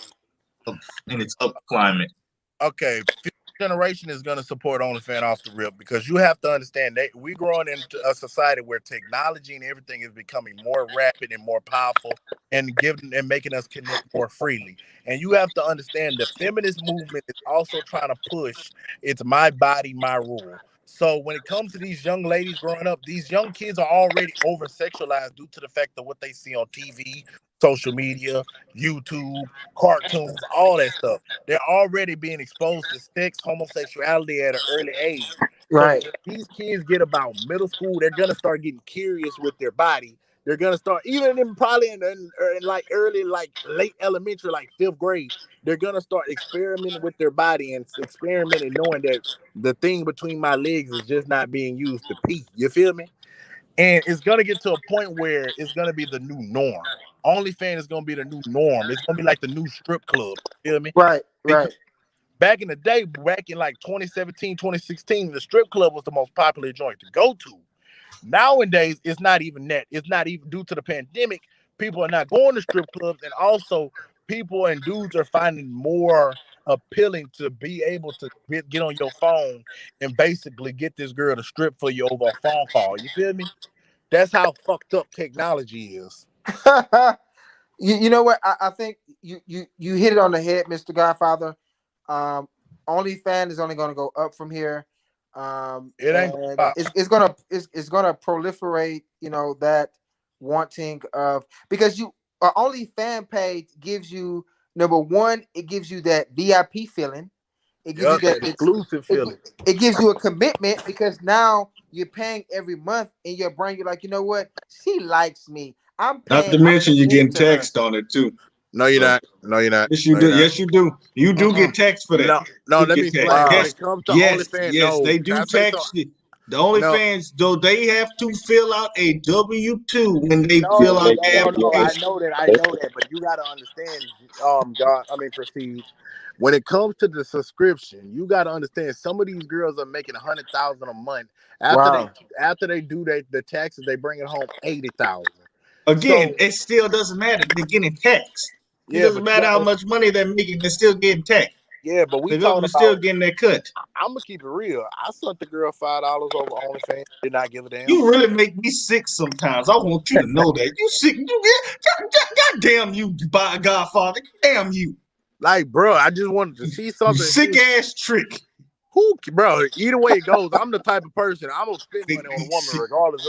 in its up climate? Okay, future generation is going to support OnlyFans off the rip because you have to understand that we're growing into a society where technology and everything is becoming more rapid and more powerful and making us connect more freely. And you have to understand the feminist movement is also trying to push it's my body, my rule. So when it comes to these young ladies growing up, these young kids are already over sexualized due to the fact of what they see on TV, social media, YouTube, cartoons, all that stuff. They're already being exposed to sex, homosexuality at an early age. Right. So these kids get about middle school, they're gonna start getting curious with their body. They're gonna start even in probably in like early, like late elementary, like 5th grade. They're gonna start experimenting with their body and experimenting, knowing that the thing between my legs is just not being used to pee. You feel me? And it's gonna get to a point where it's gonna be the new norm. OnlyFans is gonna be the new norm. It's gonna be like the new strip club. You feel me? Right. Back in the day, back in like 2017, 2016, the strip club was the most popular joint to go to. Nowadays, it's not even that. It's not even due to the pandemic. People are not going to strip clubs, and also people and dudes are finding more appealing to be able to get on your phone and basically get this girl to strip for you over a phone call. You feel me? That's how fucked up technology is. You know what? I think you hit it on the head, Mr. Godfather. OnlyFans is only going to go up from here. It's gonna proliferate. That wanting of because OnlyFans page gives you number one. It gives you that VIP feeling. It gives you that exclusive feeling. It gives you a commitment because now you're paying every month in your brain. You're like, you know what? She likes me. I'm paying. Not to mention you're getting text on it too. No, you're not. No, you're not. Yes, you do. Yes, you do. You do get text for that. No, let me explain. When it comes to OnlyFans, yes, they do text you. The OnlyFans, though, they have to fill out a W-2 when they fill out the application. I know that, but you gotta understand, Prestige. When it comes to the subscription, you gotta understand some of these girls are making $100,000 a month. After they do the taxes, they bring it home $80,000. Again, it still doesn't matter. They're getting text. It doesn't matter how much money they're making, they're still getting text. Yeah, but we The talking government's still about. getting that cut. I'm gonna keep it real. I sent the girl $5 over OnlyFans. Did not give a damn. You really make me sick sometimes. I want you to know that. You sick. God damn you, Godfather. Damn you. Like, bro, I just wanted to see something. Sick ass trick. Bro, either way it goes, I'm the type of person I'm gonna spend money on a woman regardless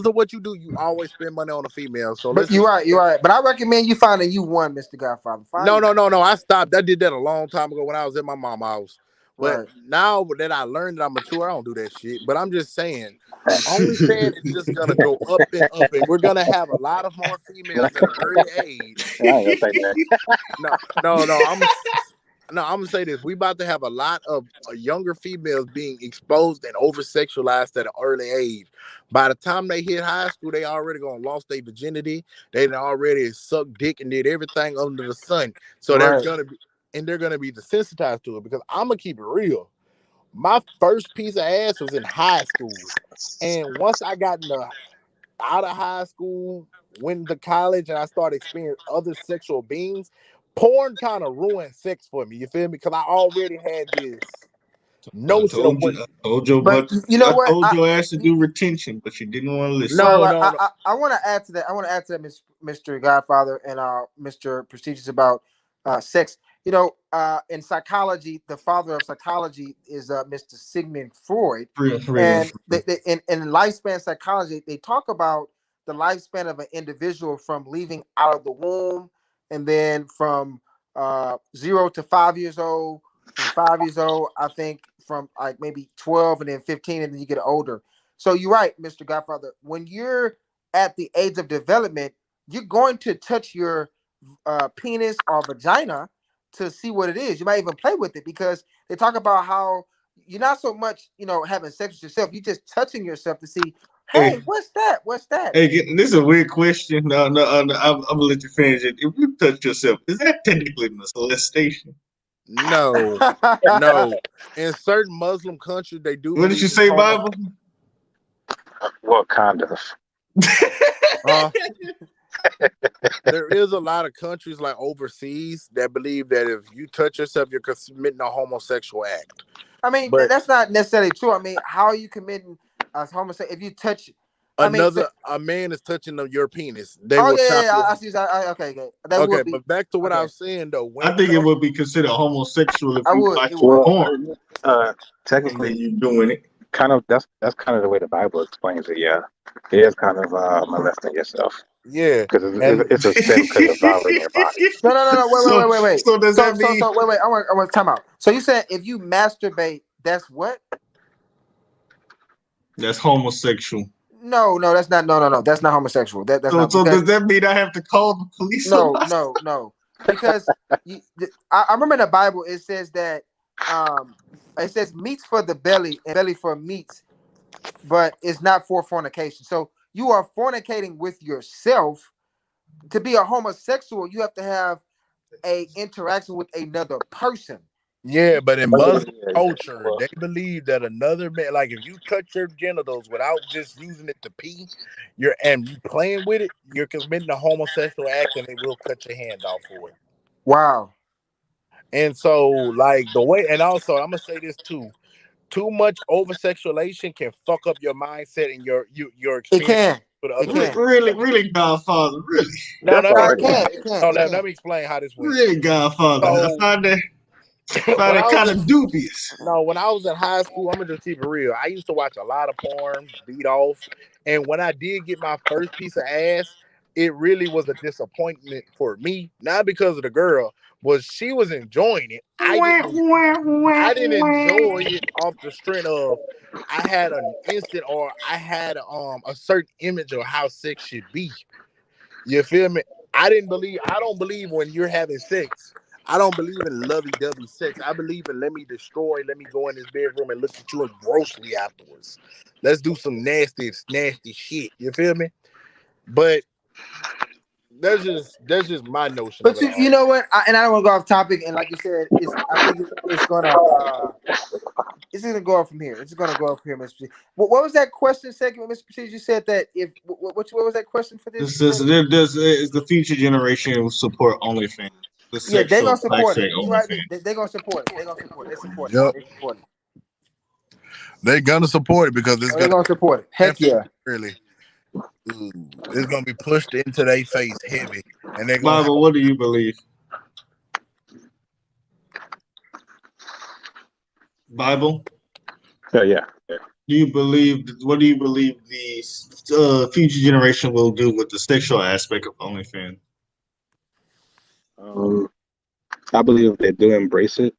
of what you do. You always spend money on a female. So But you're right. But I recommend you finding you one, Mr. Godfather. No. I stopped. I did that a long time ago when I was at my mom's house. But Right. now that I learned that I'm mature, I don't do that shit. But I'm just saying, OnlyFans is just gonna go up and up, and we're gonna have a lot of more females at an early age. I ain't gonna say that. No, I'm gonna say this. We about to have a lot of younger females being exposed and over sexualized at an early age. By the time they hit high school, they already gonna lost their virginity. They done already sucked dick and did everything under the sun. So Right. they're gonna be desensitized to it. Because I'm gonna keep it real. My first piece of ass was in high school, and once I got out of high school, went to college, and I started experiencing other sexual beings, porn kind of ruined sex for me. You feel me? Because I already had this notion of what. I told you, But but you know I what? told your ass to do retention, but you didn't want to listen. No. I want to add to that. Mr. Godfather and Mr. Prestigious about sex. You know, in psychology, the father of psychology is Mr. Sigmund Freud, and in lifespan psychology, they talk about the lifespan of an individual from leaving out of the womb, and then from 0 to 5 years old. From 5 years old, I think from like maybe 12 and then 15, and then you get older. So you're right, Mr. Godfather. When you're at the age of development, you're going to touch your penis or vagina to see what it is. You might even play with it because they talk about how you're not so much, having sex with yourself. You're just touching yourself to see, hey, what's that? What's that? Hey, this is a weird question. No, I'm gonna let you finish it. If you touch yourself, is that technically molestation? No. In certain Muslim countries, they do. What did you say, Bible? What kind of? There is a lot of countries like overseas that believe that if you touch yourself, you're committing a homosexual act. I mean, but that's not necessarily true. I mean, how are you committing a homosexual if you touch? A man is touching your penis. I see. Okay. But back to what I was saying though. I think it would be considered homosexual if you watch porn. Technically, you doing it. Kind of. That's kind of the way the Bible explains it. Yeah, it is kind of molesting yourself. Yeah, because it's a sin because of violating your body. No. Wait. So does that mean? Wait. I want to time out. So you said if you masturbate, that's what? That's homosexual. No, that's not. No. That's not homosexual. That's not. So does that mean I have to call the police? No. Because I remember in the Bible it says that it says meats for the belly and belly for meats, but it's not for fornication. So you are fornicating with yourself. To be a homosexual, you have to have a interaction with another person. Yeah, but in Muslim culture, they believe that another man, like if you touch your genitals without just using it to pee, you playing with it, you're committing a homosexual act, and they will cut your hand off for it. Wow. And so, like the way, and also I'm gonna say this too. Too much over sexualization can fuck up your mindset and your experience. It can. Really, Godfather, really. No, it can. Let me explain how this works. Really, Godfather. So, I find that kind of dubious. No, when I was in high school, I'm gonna just keep it real. I used to watch a lot of porn, beat off, and when I did get my first piece of ass, it really was a disappointment for me. Not because of the girl, was she was enjoying it. I didn't enjoy it off the strength of I had an instant or I had a certain image of how sex should be. You feel me? I don't believe when you're having sex. I don't believe in lovey-dovey sex. I believe in let me go in this bedroom and look at you grossly afterwards. Let's do some nasty shit. You feel me? But that's just my notion. But you know what? I don't want to go off topic. And like you said, I think it's gonna go up from here. It's gonna go up here, Mr. P. What was that question segment, Mr. P? You said that what was that question for this? Does the future generation support OnlyFans? the Yeah, they sexual gonna support it. lifestyle You right. OnlyFans. They gonna support it. They gonna support it. They support it. Yep. They support it. They're gonna support it because it's Oh, they gonna gonna support it. Heck yeah. really. It's gonna be pushed into their face heavy, and they're gonna have. Bible, what do you believe? Bible, Yeah. do you believe? What do you believe the future generation will do with the sexual aspect of OnlyFans? I believe if they do embrace it,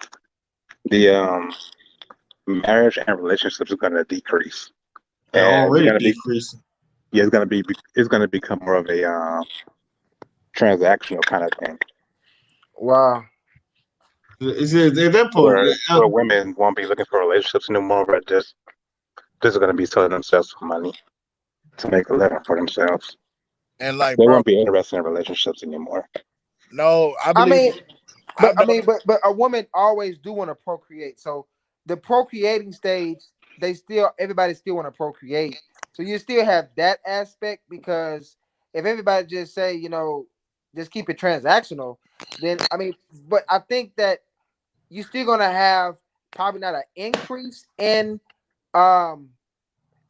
the marriage and relationships are going to decrease, They're and it's already going to be decreasing. yeah, it's going to become more of a transactional kind of thing, Wow. Is it at that point? where women won't be looking for relationships anymore, but just going to be selling themselves for money to make a living for themselves. And like, They bro, won't be interested in relationships anymore. no, I I believe. mean, but a woman always do want to procreate. So the procreating stage, everybody still want to procreate. So you still have that aspect because if everybody just say, just keep it transactional, then I mean, but I think that you're still gonna have probably not an increase in I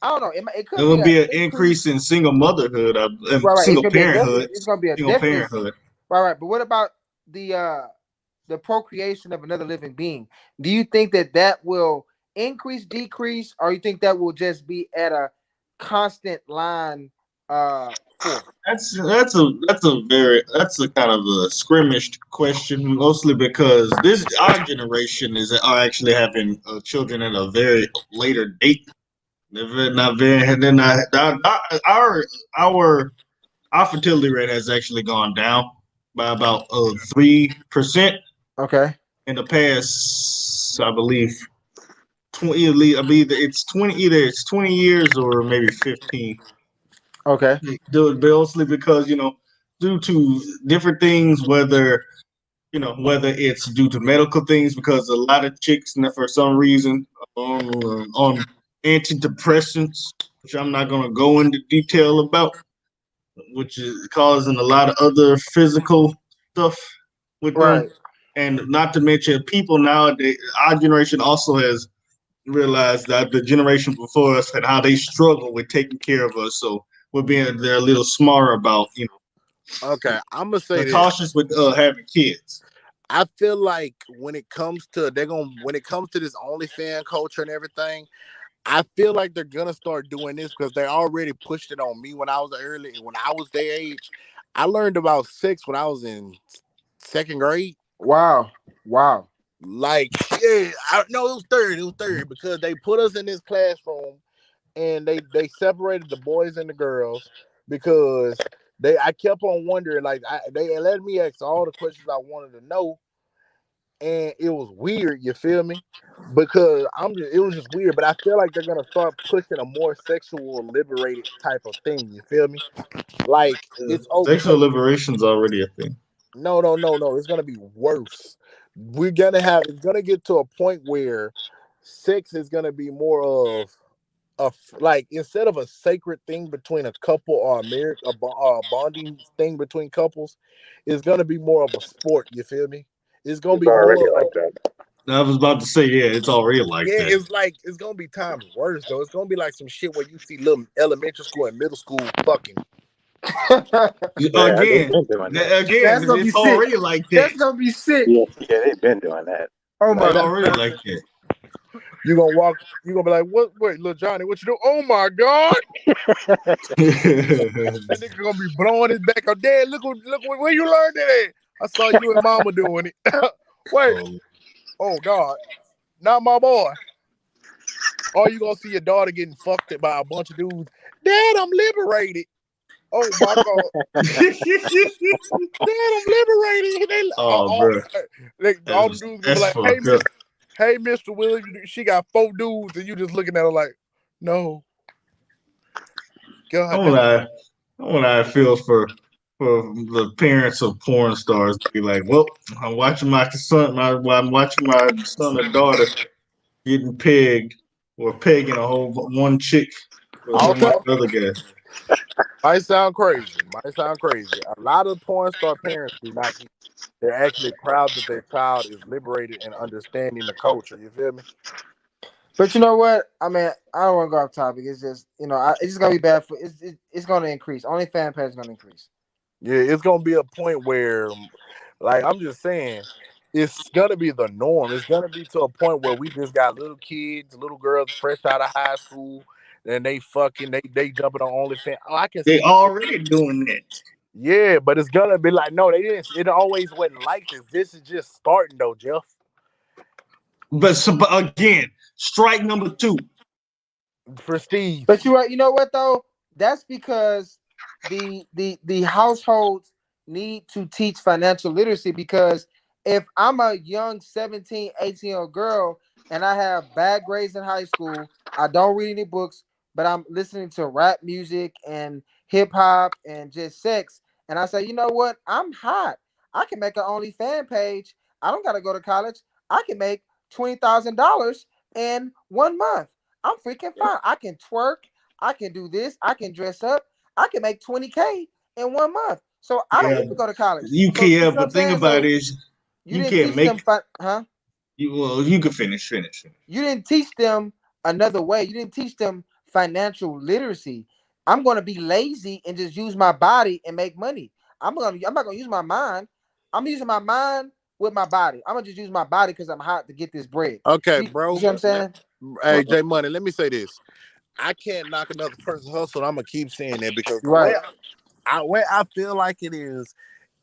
don't know. It There could be will an be an increase. increase in single motherhood, Right. It's single gonna be a parenthood, it's gonna be a single definite. parenthood. Right. But what about the procreation of another living being? Do you think that will increase, decrease, or you think that will just be at a constant line forth? That's a kind of a scrimmaged question, mostly because our generation are actually having children at a very later date. They're not very. They're not our our our fertility rate has actually gone down by about 3% Okay. in the past. I believe 20. I mean, it's 20 years or maybe 15. Okay. Do it mostly because due to different things, whether it's due to medical things, because a lot of chicks, for some reason, on antidepressants, which I'm not going to go into detail about, which is causing a lot of other physical stuff with them. Right. And not to mention, people nowadays, our generation also has realized that the generation before us and how they struggle with taking care of us. So they're a little smarter about, Okay, I'm gonna say they're this. cautious with having kids. I feel like when it comes to this OnlyFans culture and everything, I feel like they're gonna start doing this because they already pushed it on me when I was their age. I learned about sex when I was in second grade. Wow. Like, yeah, it was third. It was third because they put us in this classroom and they separated the boys and the girls because I kept on wondering, like, they let me ask all the questions I wanted to know, and it was weird. You feel me? Because it was just weird. But I feel like they're gonna start pushing a more sexual liberated type of thing. You feel me? Like it's Sexual okay. liberation's already a thing. No. It's gonna be worse. It's gonna get to a point where sex is gonna be more of like instead of a sacred thing between a couple or a bonding thing between couples, it's gonna be more of a sport. You feel me? It's gonna It's be more already like of that. I was about to say, yeah, it's already like yeah. that. It's gonna be times worse though. It's gonna be like some shit where you see little elementary school and middle school fucking. Yeah, they've been doing that. That's gonna be It's sick. already like that. That's gonna be sick. Yeah, they've been doing that. Oh It's my god. already like that. You gonna walk. You gonna be like, what? Wait, little Johnny, what you do? Oh my god! That nigga gonna be blowing his back up. Dad, look where you learned it at. I saw you and Mama doing it. Wait. Oh god, not my boy. Or you gonna see your daughter getting fucked by a bunch of dudes. Dad, I'm liberated. Oh my god. Dad, I'm liberated. Bro, All the dudes gonna be like, fucked up. hey, Mr. Williams, she got 4 dudes, and you just looking at her like, no. God, I wonder how it feels for the parents of porn stars to be like, well, I'm watching my son or daughter getting pegged or pegging one chick with okay. another guy. Might sound crazy. Might sound crazy. A lot of porn star parents do not teach. They're actually proud that their child is liberated and understanding the culture. You feel me? But you know what? I mean, I don't want to go off topic. It's just it's just gonna be bad for it's gonna increase. Only fan page is gonna increase. Yeah, it's gonna be a point where, like, I'm just saying, it's gonna be the norm. It's gonna be to a point where we just got little kids, little girls fresh out of high school, and they jumping on OnlyFans. Oh, I can They see. already doing that. Yeah, but it's gonna be like, no, they didn't. It always wasn't like this. This is just starting though, Jeff. But again, strike number 2. For Steve. But you know what though? That's because the households need to teach financial literacy, because if I'm a young 17, 18-year-old girl and I have bad grades in high school, I don't read any books, but I'm listening to rap music and hip hop and just sex, and I say, you know what? I'm hot. I can make an OnlyFan page. I don't gotta go to college. I can make $20,000 in 1 month. I'm freaking fine. I can twerk. I can do this. I can dress up. I can make 20K in 1 month. So I don't Yeah, need to go to college. you So you see can. what I'm But think saying? about So it, you you didn't can't teach make. them, huh? You can finish. You didn't teach them another way. You didn't teach them financial literacy. I'm gonna be lazy and just use my body and make money. I'm not gonna use my mind. I'm using my mind with my body. I'm gonna just use my body because I'm hot to get this bread. Okay, You bro. see what I'm saying? Hey, J Money, let me say this. I can't knock another person's hustle. I'm gonna keep saying that because the Right. way I feel like it is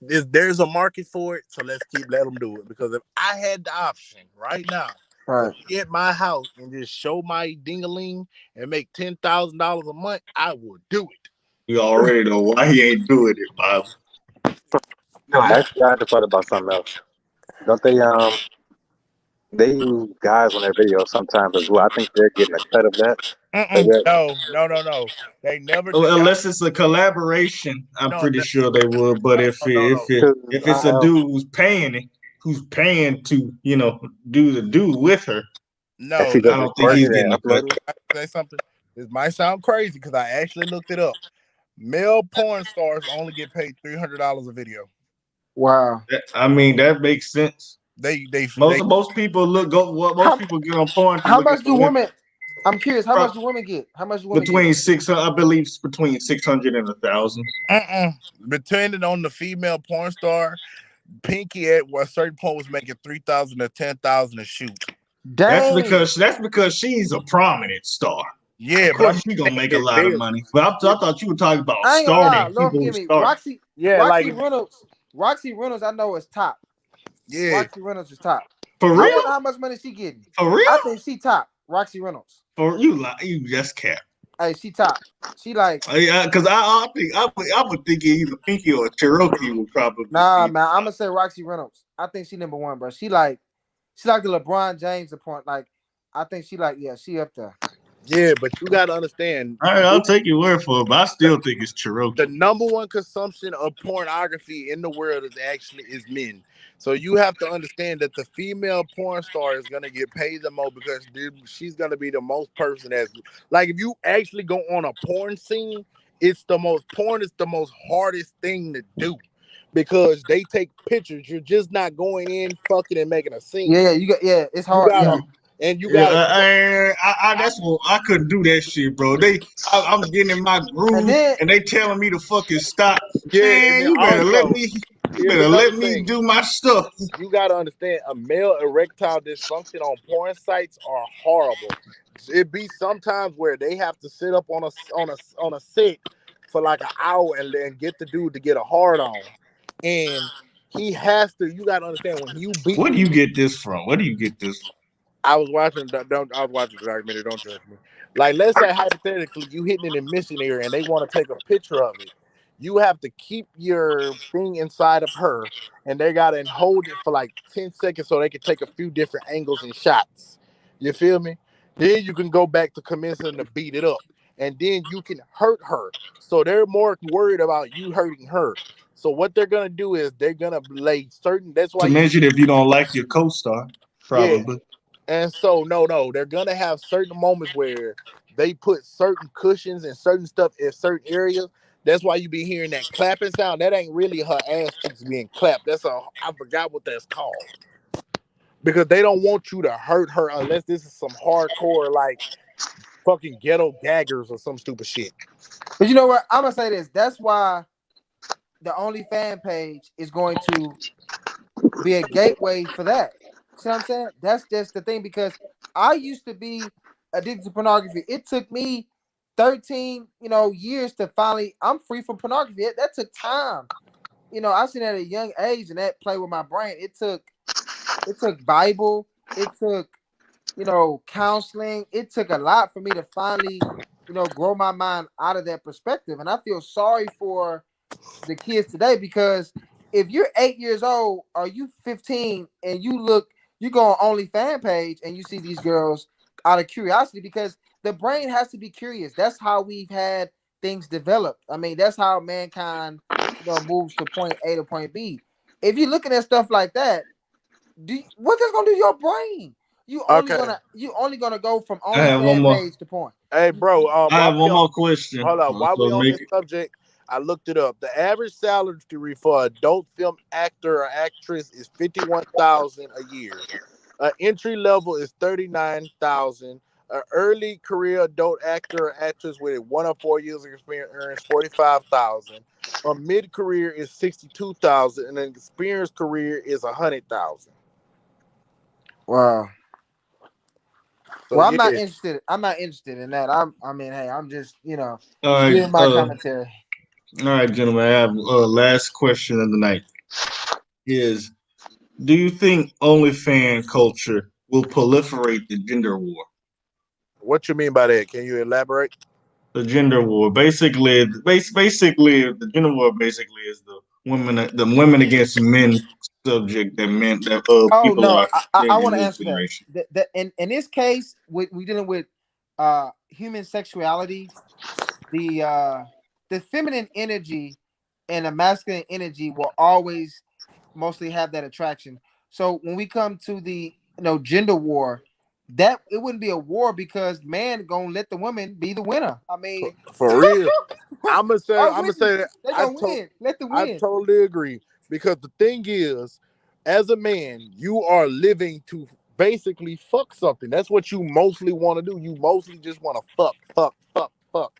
there's a market for it. So let them do it. Because if I had the option right now to Right. be at my house and just show my dingaling and make $10,000 a month, I would do it. You already know why he ain't doing it, Bob. No, actually, I had to thought about something else. Don't they use guys on their videos sometimes as well? I think they're getting a cut of that. So No. They never did. Unless it's a collaboration, I'm No, pretty sure they would. But no. if it's a dude who's paying to do the do with her, No, she I just don't think recording he's it getting and a cut. uploading it. I say something. This might sound crazy because I actually looked it up. Male porn stars only get paid $300 a video. Wow. I mean, that makes sense. They Most people most How people get on porn to how look at much the do women. women? I'm curious. How much do women get? How much do women get? Between 600, I believe it's between 600 and 1,000. depending on the female porn star, Pinky at a certain point was making 3,000 to 10,000 a shoot. Dang. That's because she's a prominent star. Yeah, Of but I'm course, she's gonna make a saying lot of money. But I thought you were talking about I ain't gonna lie. starting Lord people who forgive me. start. yeah, Roxy like Reynolds. Roxy Reynolds, I know is top. yeah. Roxy Reynolds is top. For I real? wonder how much money she getting. For real? I think she top. Roxy Reynolds. For you just cap. Hey, she top. She like, Because I would think either Pinky or Cherokee would probably nah, be. man. I'm gonna say Roxy Reynolds. I think she number one, bro. She like the LeBron James point. Like, I think she up there. Yeah, but you gotta understand All right, I'll take your word for it, but I still think it's the Cherokee. number one consumption of pornography in the world is men. So you have to understand that the female porn star is gonna get paid the most because she's gonna be the most person that's like if you actually go on a porn scene, porn is the most hardest thing to do because they take pictures. You're just not going in fucking and making a scene. It's You hard. Yeah. gotta and you Yeah, gotta that's what I couldn't do that shit, bro. I'm getting in my And groove, then and they telling me to fucking stop. and Man, then also you here's better another let me thing. do my stuff. You got to understand a male erectile dysfunction on porn sites are horrible. It be sometimes where they have to sit up on a set for like an hour and then get the dude to get a hard on, and he has to. You got to understand when you beat. Where do you get this from? Where do you get this from? I was watching. I was watching the documentary. Don't judge me. Like, let's say hypothetically, you hitting an admission area and they want to take a picture of it. You have to keep your thing inside of her, and they gotta hold it for like 10 seconds so they can take a few different angles and shots. You feel me? Then you can go back to commencing to beat it up, and then you can hurt her. So they're more worried about you hurting her. So what they're gonna do is they're gonna lay certain. That's why To you. mention if you don't like your co-star, Yeah. probably. And so no, they're gonna have certain moments where they put certain cushions and certain stuff in certain areas That's why you be hearing that clapping sound. That ain't really her ass cheeks being clapped. I forgot what that's called. Because they don't want you to hurt her unless this is some hardcore like fucking ghetto gaggers or some stupid shit. But you know what? I'm gonna say this. That's why the OnlyFan page is going to be a gateway for that. See what I'm saying? That's just the thing, because I used to be addicted to pornography. It took me 13, years to finally I'm free from pornography. That took time. I seen at a young age, and that played with my brain. It took Bible, it took, counseling. It took a lot for me to finally, grow my mind out of that perspective. And I feel sorry for the kids today, because if you're 8 years old or you 15 and you go on OnlyFan page and you see these girls out of curiosity, because the brain has to be curious. That's how we've had things developed. I mean, that's how mankind, moves to point A to point B. If you're looking at stuff like that, what that's gonna do to your brain? Okay. You only gonna go from I have one OnlyFan more. page to porn. Hey, bro. I While have we one on, more question. hold on. While So we on make this subject, I looked it up. The average salary for adult film actor or actress is $51,000 a year. An entry level is $39,000. An early career adult actor or actress with 1 or 4 years of experience earns $45,000. A mid career is $62,000, and an experienced career is $100,000. Wow. So Well, I'm yeah. not interested. I'm not interested in that. Hey, I'm just, all right, giving my commentary. all right, gentlemen. I have last question of the night. Is Do you think OnlyFan culture will proliferate the gender war? What you mean by that? Can you elaborate? The gender war, basically, the gender war basically is the women against men subject that Oh people no, are I seeing in want to this answer that. generation. In this case, we dealing with human sexuality. The feminine energy and the masculine energy will always mostly have that attraction. So when we come to the gender war, that it wouldn't be a war, because man gonna let the women be the winner. I mean, For real. I'm gonna women, say that they gonna win. Let them I win. totally agree, because the thing is, as a man, you are living to basically fuck something. That's what you mostly want to do. You mostly just want to fuck,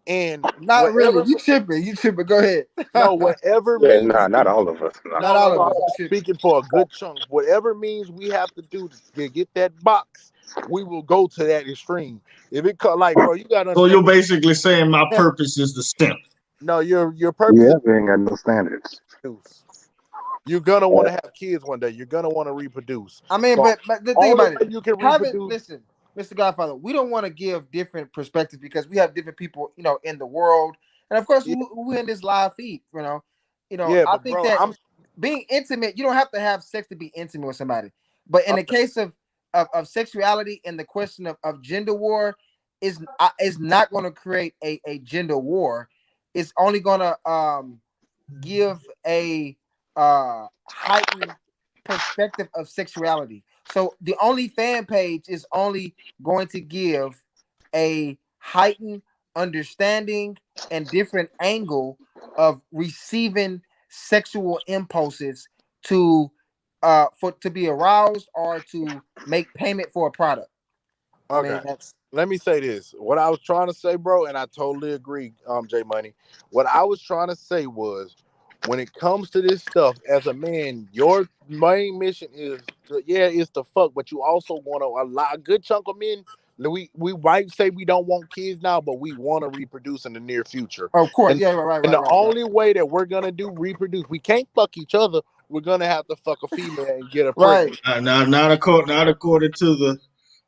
and Not really. whatever. You tripping? You tripping? Go ahead. No, whatever Yeah, means nah, not all of us. Nah. Not no, all of no. us. I'm You tripping? speaking for a good chunk. Whatever means we have to do to get that box, we will go to that extreme. If it cut like, bro, you gotta So understand. you're basically saying my purpose is the simp. No, your purpose Yeah, is we ain't got no standards. to reproduce. You're gonna want to have kids one day. You're gonna want to reproduce. I mean, So but the thing only about it, way you can having reproduce, listen, Mr. Godfather, we don't want to give different perspectives, because we have different people, in the world, and of course, yeah, who in this live feed, yeah, I but think bro, that I'm being intimate, you don't have to have sex to be intimate with somebody. But in the okay. case of sexuality and the question of gender war, is not going to create a gender war. It's only going to give a heightened perspective of sexuality. So the OnlyFan page is only going to give a heightened understanding and different angle of receiving sexual impulses to to be aroused or to make payment for a product. I mean, Okay. that's Let me say this. What I was trying to say, bro, and I totally agree, J Money. What I was trying to say was, when it comes to this stuff, as a man, your main mission is to fuck, but you also want a good chunk of men. We might say we don't want kids now, but we want to reproduce in the near future. of course, And yeah, right, and right, the right, right. only way that we're gonna do reproduce, we can't fuck each other. We're gonna have to fuck a female and get her Right. pregnant. Not according to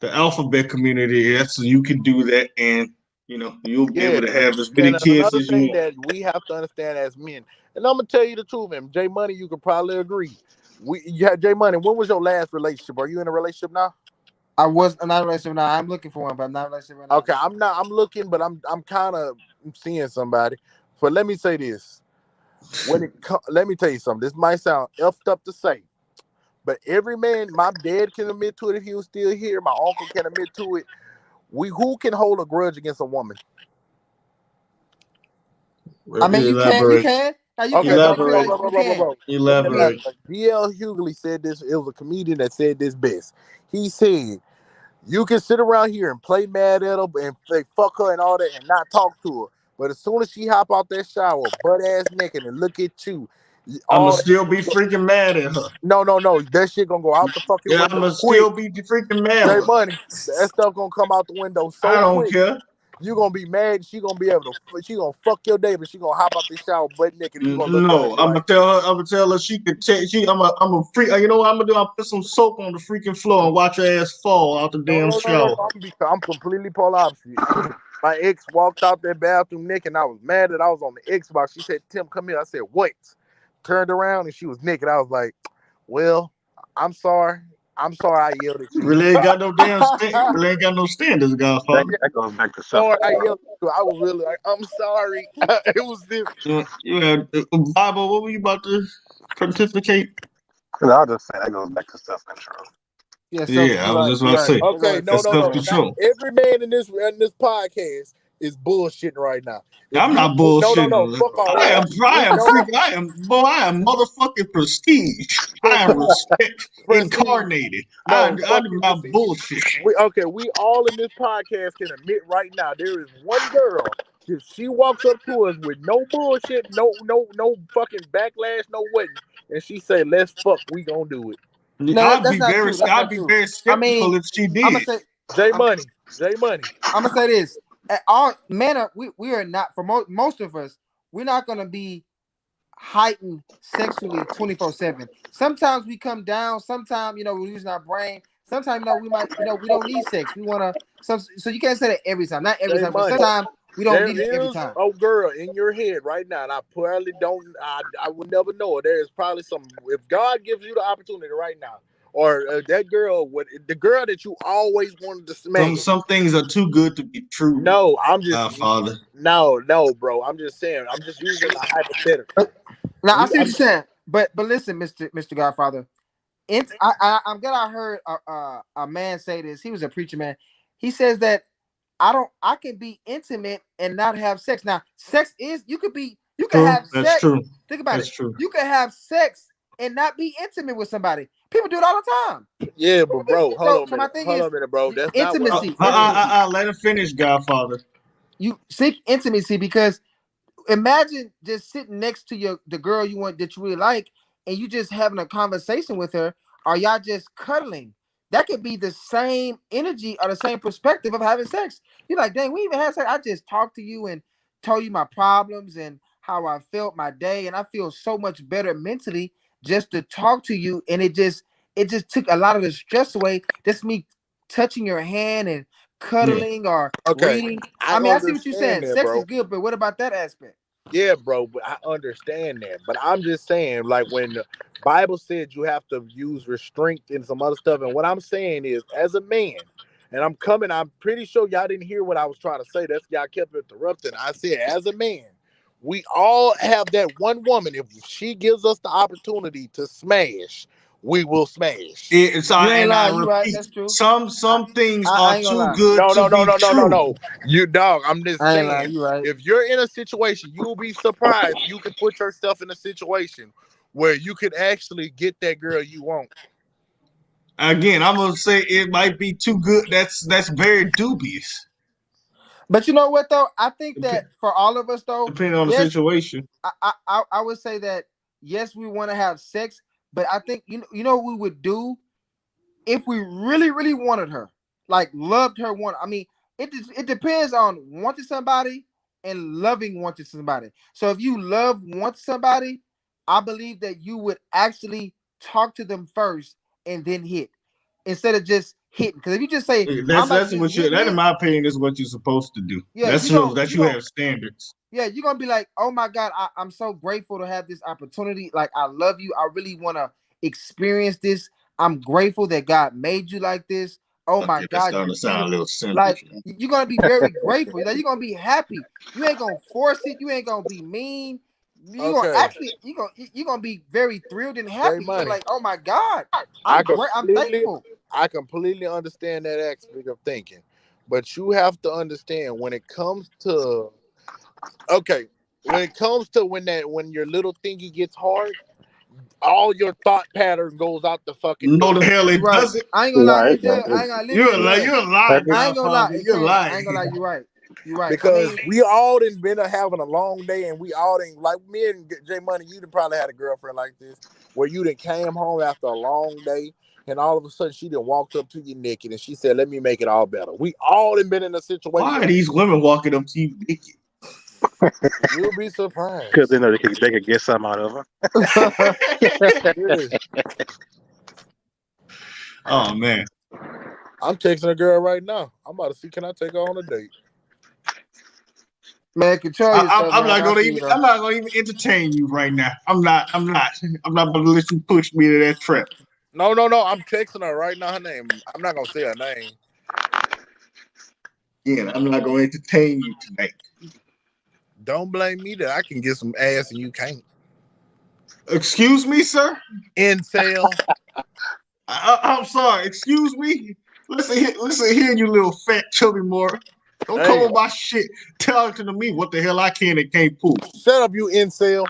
the alphabet community. Yes, so you can do that, and you'll be Yeah. able to have as And many kids another as you thing want. that we have to understand as men, and I'm gonna tell you the truth, man. J Money, you could probably agree. J Money, when was your last relationship? Are you in a relationship now? I was not in a relationship now. I'm looking for one, but I'm not in a relationship right now. Okay, I'm not. I'm looking, but I'm kind of seeing somebody. But let me say this. Let me tell you something. This might sound effed up to say, but every man, my dad can admit to it if he was still here. My uncle can admit to it. Who can hold a grudge against a woman? I mean, you can. Elaborate. Now you Okay, can. no, Don't feel bro, Elaborate. like bro, you bro, bro, bro, can. bro. Let me Elaborate. D.L. Hughley said this. It was a comedian that said this best. He said, "You can sit around here and play mad at her and fuck her and all that and not talk to her. But as soon as she hop out that shower, butt ass naked and look at you, I'ma all that, still be freaking mad at her. no, that shit gonna go out the fucking Yeah, window I'ma quick. still be freaking mad J at her. Money, that stuff gonna come out the window I so don't quick. care. You gonna be mad. She gonna be able to. She gonna fuck your day, but she gonna hop out the shower butt naked, and you gonna look at her and No, be like, I'm gonna tell her she could take. I'm a freak. You know what I'm gonna do? I'll put some soap on the freaking floor and watch her ass fall out the no, damn no, no, no, shower. no. I'm completely polar opposite. My ex walked out that bathroom naked, and I was mad that I was on the Xbox. She said, "Tim, come here." I said, "What?" Turned around and she was naked. I was like, "Well, I'm sorry. I'm sorry I yelled at you. Really ain't got no damn really ain't got no standards, That Godfather. that goes back to self Sorry I control. yelled at you. I was really like, I'm sorry. It was this. Yeah, Bible. What were you about to pontificate? Cause I'll just say that goes back to self control. Yeah, so Yeah, I you're was right. just You're about to right. say You're Okay, right. no, that's no, self no. Not control. every man in this podcast is bullshitting right now. If I'm you not no, bullshitting. fuck all that. I We am know freaking. I am motherfucking prestige. I am prestige, respect prestige. incarnated. No, I fuck do your not prestige. bullshit. We all in this podcast can admit right now there is one girl. If she walks up to us with no bullshit, no fucking backlash, no what, and she say, "Let's fuck," we gonna do it. No, that's not true. That's I'd not be true. very I skeptical mean, if she I'm gonna did. say, J I'm, Money, J Money. I'm gonna say this: at all men are we are not for most of us. We're not gonna be heightened sexually 24/7. Sometimes we come down. Sometimes we're using our brain. Sometimes we might we don't need sex. We wanna so you can't say that every time. Not every J time, but Money. sometimes we don't There need it every is time. a girl in your head right now, and I probably don't. I would never know it. There is probably some. If God gives you the opportunity right now, or that girl, the girl that you always wanted to smash. Some things are too good to be true, No, I'm just Godfather. no, bro. I'm just saying. I'm just using a hypothetical. Now I We, see what I'm, you're saying, but listen, Mister Godfather. I'm glad I heard a man say this. He was a preacher man. He says that I can be intimate and not have sex. Now, sex is you can True. have That's sex. true. Think about That's it. true. You can have sex and not be intimate with somebody. People do it all the time. yeah, but bro, So my thing hold on is a minute, bro. That's not what I'm intimacy. saying. Let him finish, Godfather. You seek intimacy because imagine just sitting next to the girl you want that you really like, and you just having a conversation with her, or y'all just cuddling. That could be the same energy or the same perspective of having sex. You're like, dang, we even had sex. I just talked to you and told you my problems and how I felt my day, and I feel so much better mentally just to talk to you. And it just took a lot of the stress away. Just me touching your hand and Yeah. cuddling or Okay, reading. I I mean, I see what you're understand saying. that, Sex bro. is good, but what about that aspect? Yeah, bro, but I understand that. But I'm just saying, like when the Bible said you have to use restraint and some other stuff, and what I'm saying is, as a man, and I'm pretty sure y'all didn't hear what I was trying to say. That's y'all kept interrupting. I said, as a man, we all have that one woman. If she gives us the opportunity to smash, we will smash. You ain't And I lying. You right. repeat, That's true. I, some things I are ain't gonna too lie. good No, to no, no, be no, no, no, true. no. You dog. I'm just I ain't saying. lying. You right. If you're in a situation, you'll be surprised. You can put yourself in a situation where you could actually get that girl you want. Again, I'm gonna say it might be too good. That's very dubious. But you know what though? I think that Dep- for all of us though, Depending on the yes, situation. I would say that yes, we want to have sex, but I think what we would do if we really really wanted her, like loved her. I mean, it depends on wanting somebody and wanting somebody. So if you want somebody, I believe that you would actually talk to them first and then hit instead of just hitting. Because if you just say I'm about to That's just what hit, that in my opinion is what you're supposed to do. yeah, That's you so go that you you go have standards. yeah, you're gonna be like, oh my God, I'm so grateful to have this opportunity. Like, I love you. I really want to experience this. I'm grateful that God made you like this. Oh my Okay, that's God, starting you're to sound a beautiful. little selfish. Like, you're gonna be very grateful. Like, you're gonna be happy. You ain't gonna force it. You ain't gonna be mean. You're gonna Okay, actually you're gonna be very thrilled and J happy. You're gonna be Money. like, oh my God, I I'm great. I'm completely, thankful. I completely understand that aspect of thinking, but you have to understand when it comes to okay, when it comes to when your little thingy gets hard, all your thought pattern goes out the fucking No, door. the hell it Right. doesn't. I ain't gonna lie, Right. it does. I ain't gonna You're a literally lie. does. You're a lie, I ain't gonna lie, Godfather. it You're can. I lying. ain't gonna lie, you're right. You're right. Because we all done been having a long day, and we all didn't like me and J Money. You done probably had a girlfriend like this, where you done came home after a long day, and all of a sudden she done walked up to you naked, and she said, "Let me make it all better." We all done been in a situation. Why are these women walking up to you naked? You'll be surprised. Because they know they could get something out of her. Really. Oh man. I'm texting a girl right now. I'm about to see, can I take her on a date? Man, control yourself, I'm man. not gonna even. I'm not gonna even entertain you right now. I'm not gonna let you push me to that trap. No. I'm texting her right now. Her name. I'm not gonna say her name. Yeah, I'm not gonna entertain you tonight. Don't blame me that I can get some ass and you can't. Excuse me, sir. Incel. I'm sorry. Excuse me. Listen here, you little fat chubby more. Don't come Hey, on my shit talking to me what the hell I can and can't pull. shut up, you incel.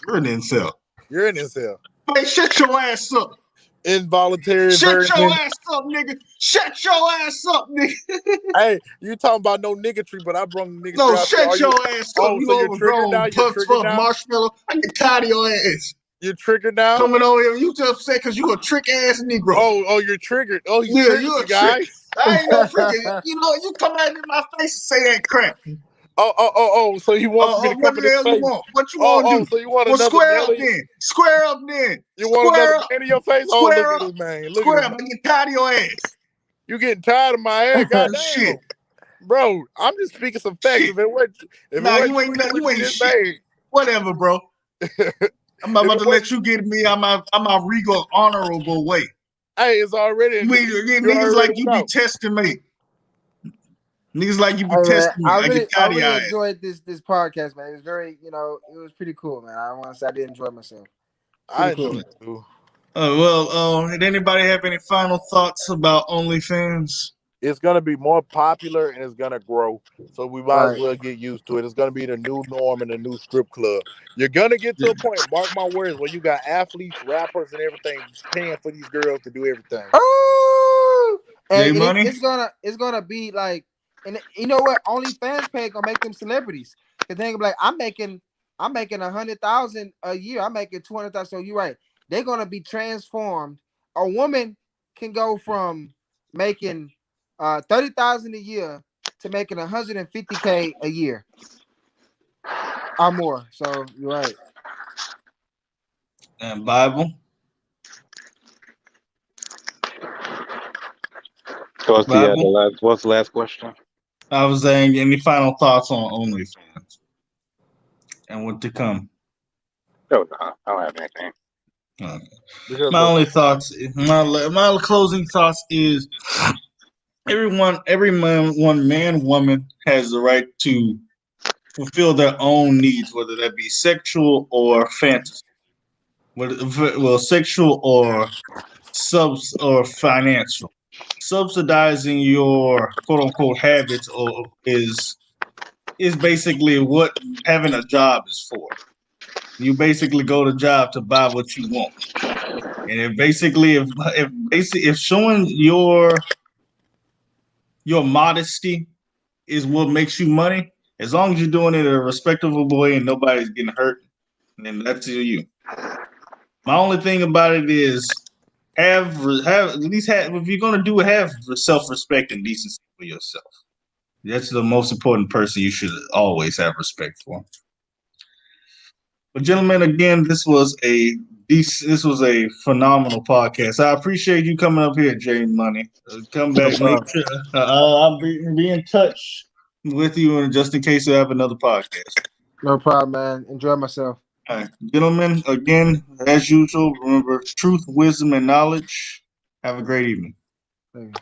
You're an incel. You're an incel. Hey, shut your ass up. Involuntary Shut your virgin. ass up, nigga. Shut your ass up, nigga. Hey, you talking about no niggatry, but I brung niggatry No, out. shut your ass up. Oh, You so you're triggered now? overgrown, You're pucks triggered fuck now? marshmallow. I get tired of your ass. You're triggered now? Coming over here, you just upset because you a trick ass Negro. Oh, you're triggered. Oh, he's Yeah, triggered you a you guys. I ain't no trick. You know, you come at me in my face and say that crap. Oh, so he wants me to What come in the his hell face. you want? What you want to do? So you want Well, another square up nail? then. Square up then. You want Square another up. man in your face? Oh, Square look up. at this man. Look Square at up. him. I get tired of your ass. You getting tired of my ass? Goddamn. Shit. Bro, I'm just speaking some facts. Shit. If it wasn't You ain't shit. Whatever, bro. I'm about to let you get me on my regal honorable way. Hey, it's already. Niggas like you be testing me. Niggas like you be testing me. I get tired of your ass. Enjoyed this podcast, man. It was very, it was pretty cool, man. I want to say I did enjoy myself. I enjoyed it too. Did anybody have any final thoughts about OnlyFans? It's gonna be more popular and it's gonna grow. So we might as well get used to it. It's gonna be the new norm and the new strip club. You're gonna get to a point, mark my words, where you got athletes, rappers, and everything paying for these girls to do everything. Oh, and money? it's gonna be like, and you know what? OnlyFans pay gonna make them celebrities. Cause they gonna be like, I'm making 100,000 a year. I'm making 200,000. So you're right. They're gonna be transformed. A woman can go from making 30,000 a year to making 150K a year or more. So you're right. And Bible. So what's the last question? I was saying, any final thoughts on OnlyFans and what to come? Oh no, I don't have anything. Okay. My only thoughts, my closing thoughts is every man, woman has the right to fulfill their own needs, whether that be sexual or fantasy, sexual or financial. Subsidizing your quote unquote habits is basically what having a job is for. You basically go to job to buy what you want, and if showing your modesty is what makes you money, as long as you're doing it in a respectable way and nobody's getting hurt, then that's you. My only thing about it is have at least if you're gonna do it, have self-respect and decency for yourself. That's the most important person you should always have respect for. But gentlemen, again, this was a phenomenal podcast. I appreciate you coming up here, Jay Money. Come back, make sure I'll be in touch with you, just in case you have another podcast. No problem, man. Enjoy myself. All right, gentlemen. Again, as usual, remember truth, wisdom, and knowledge. Have a great evening. Thank you.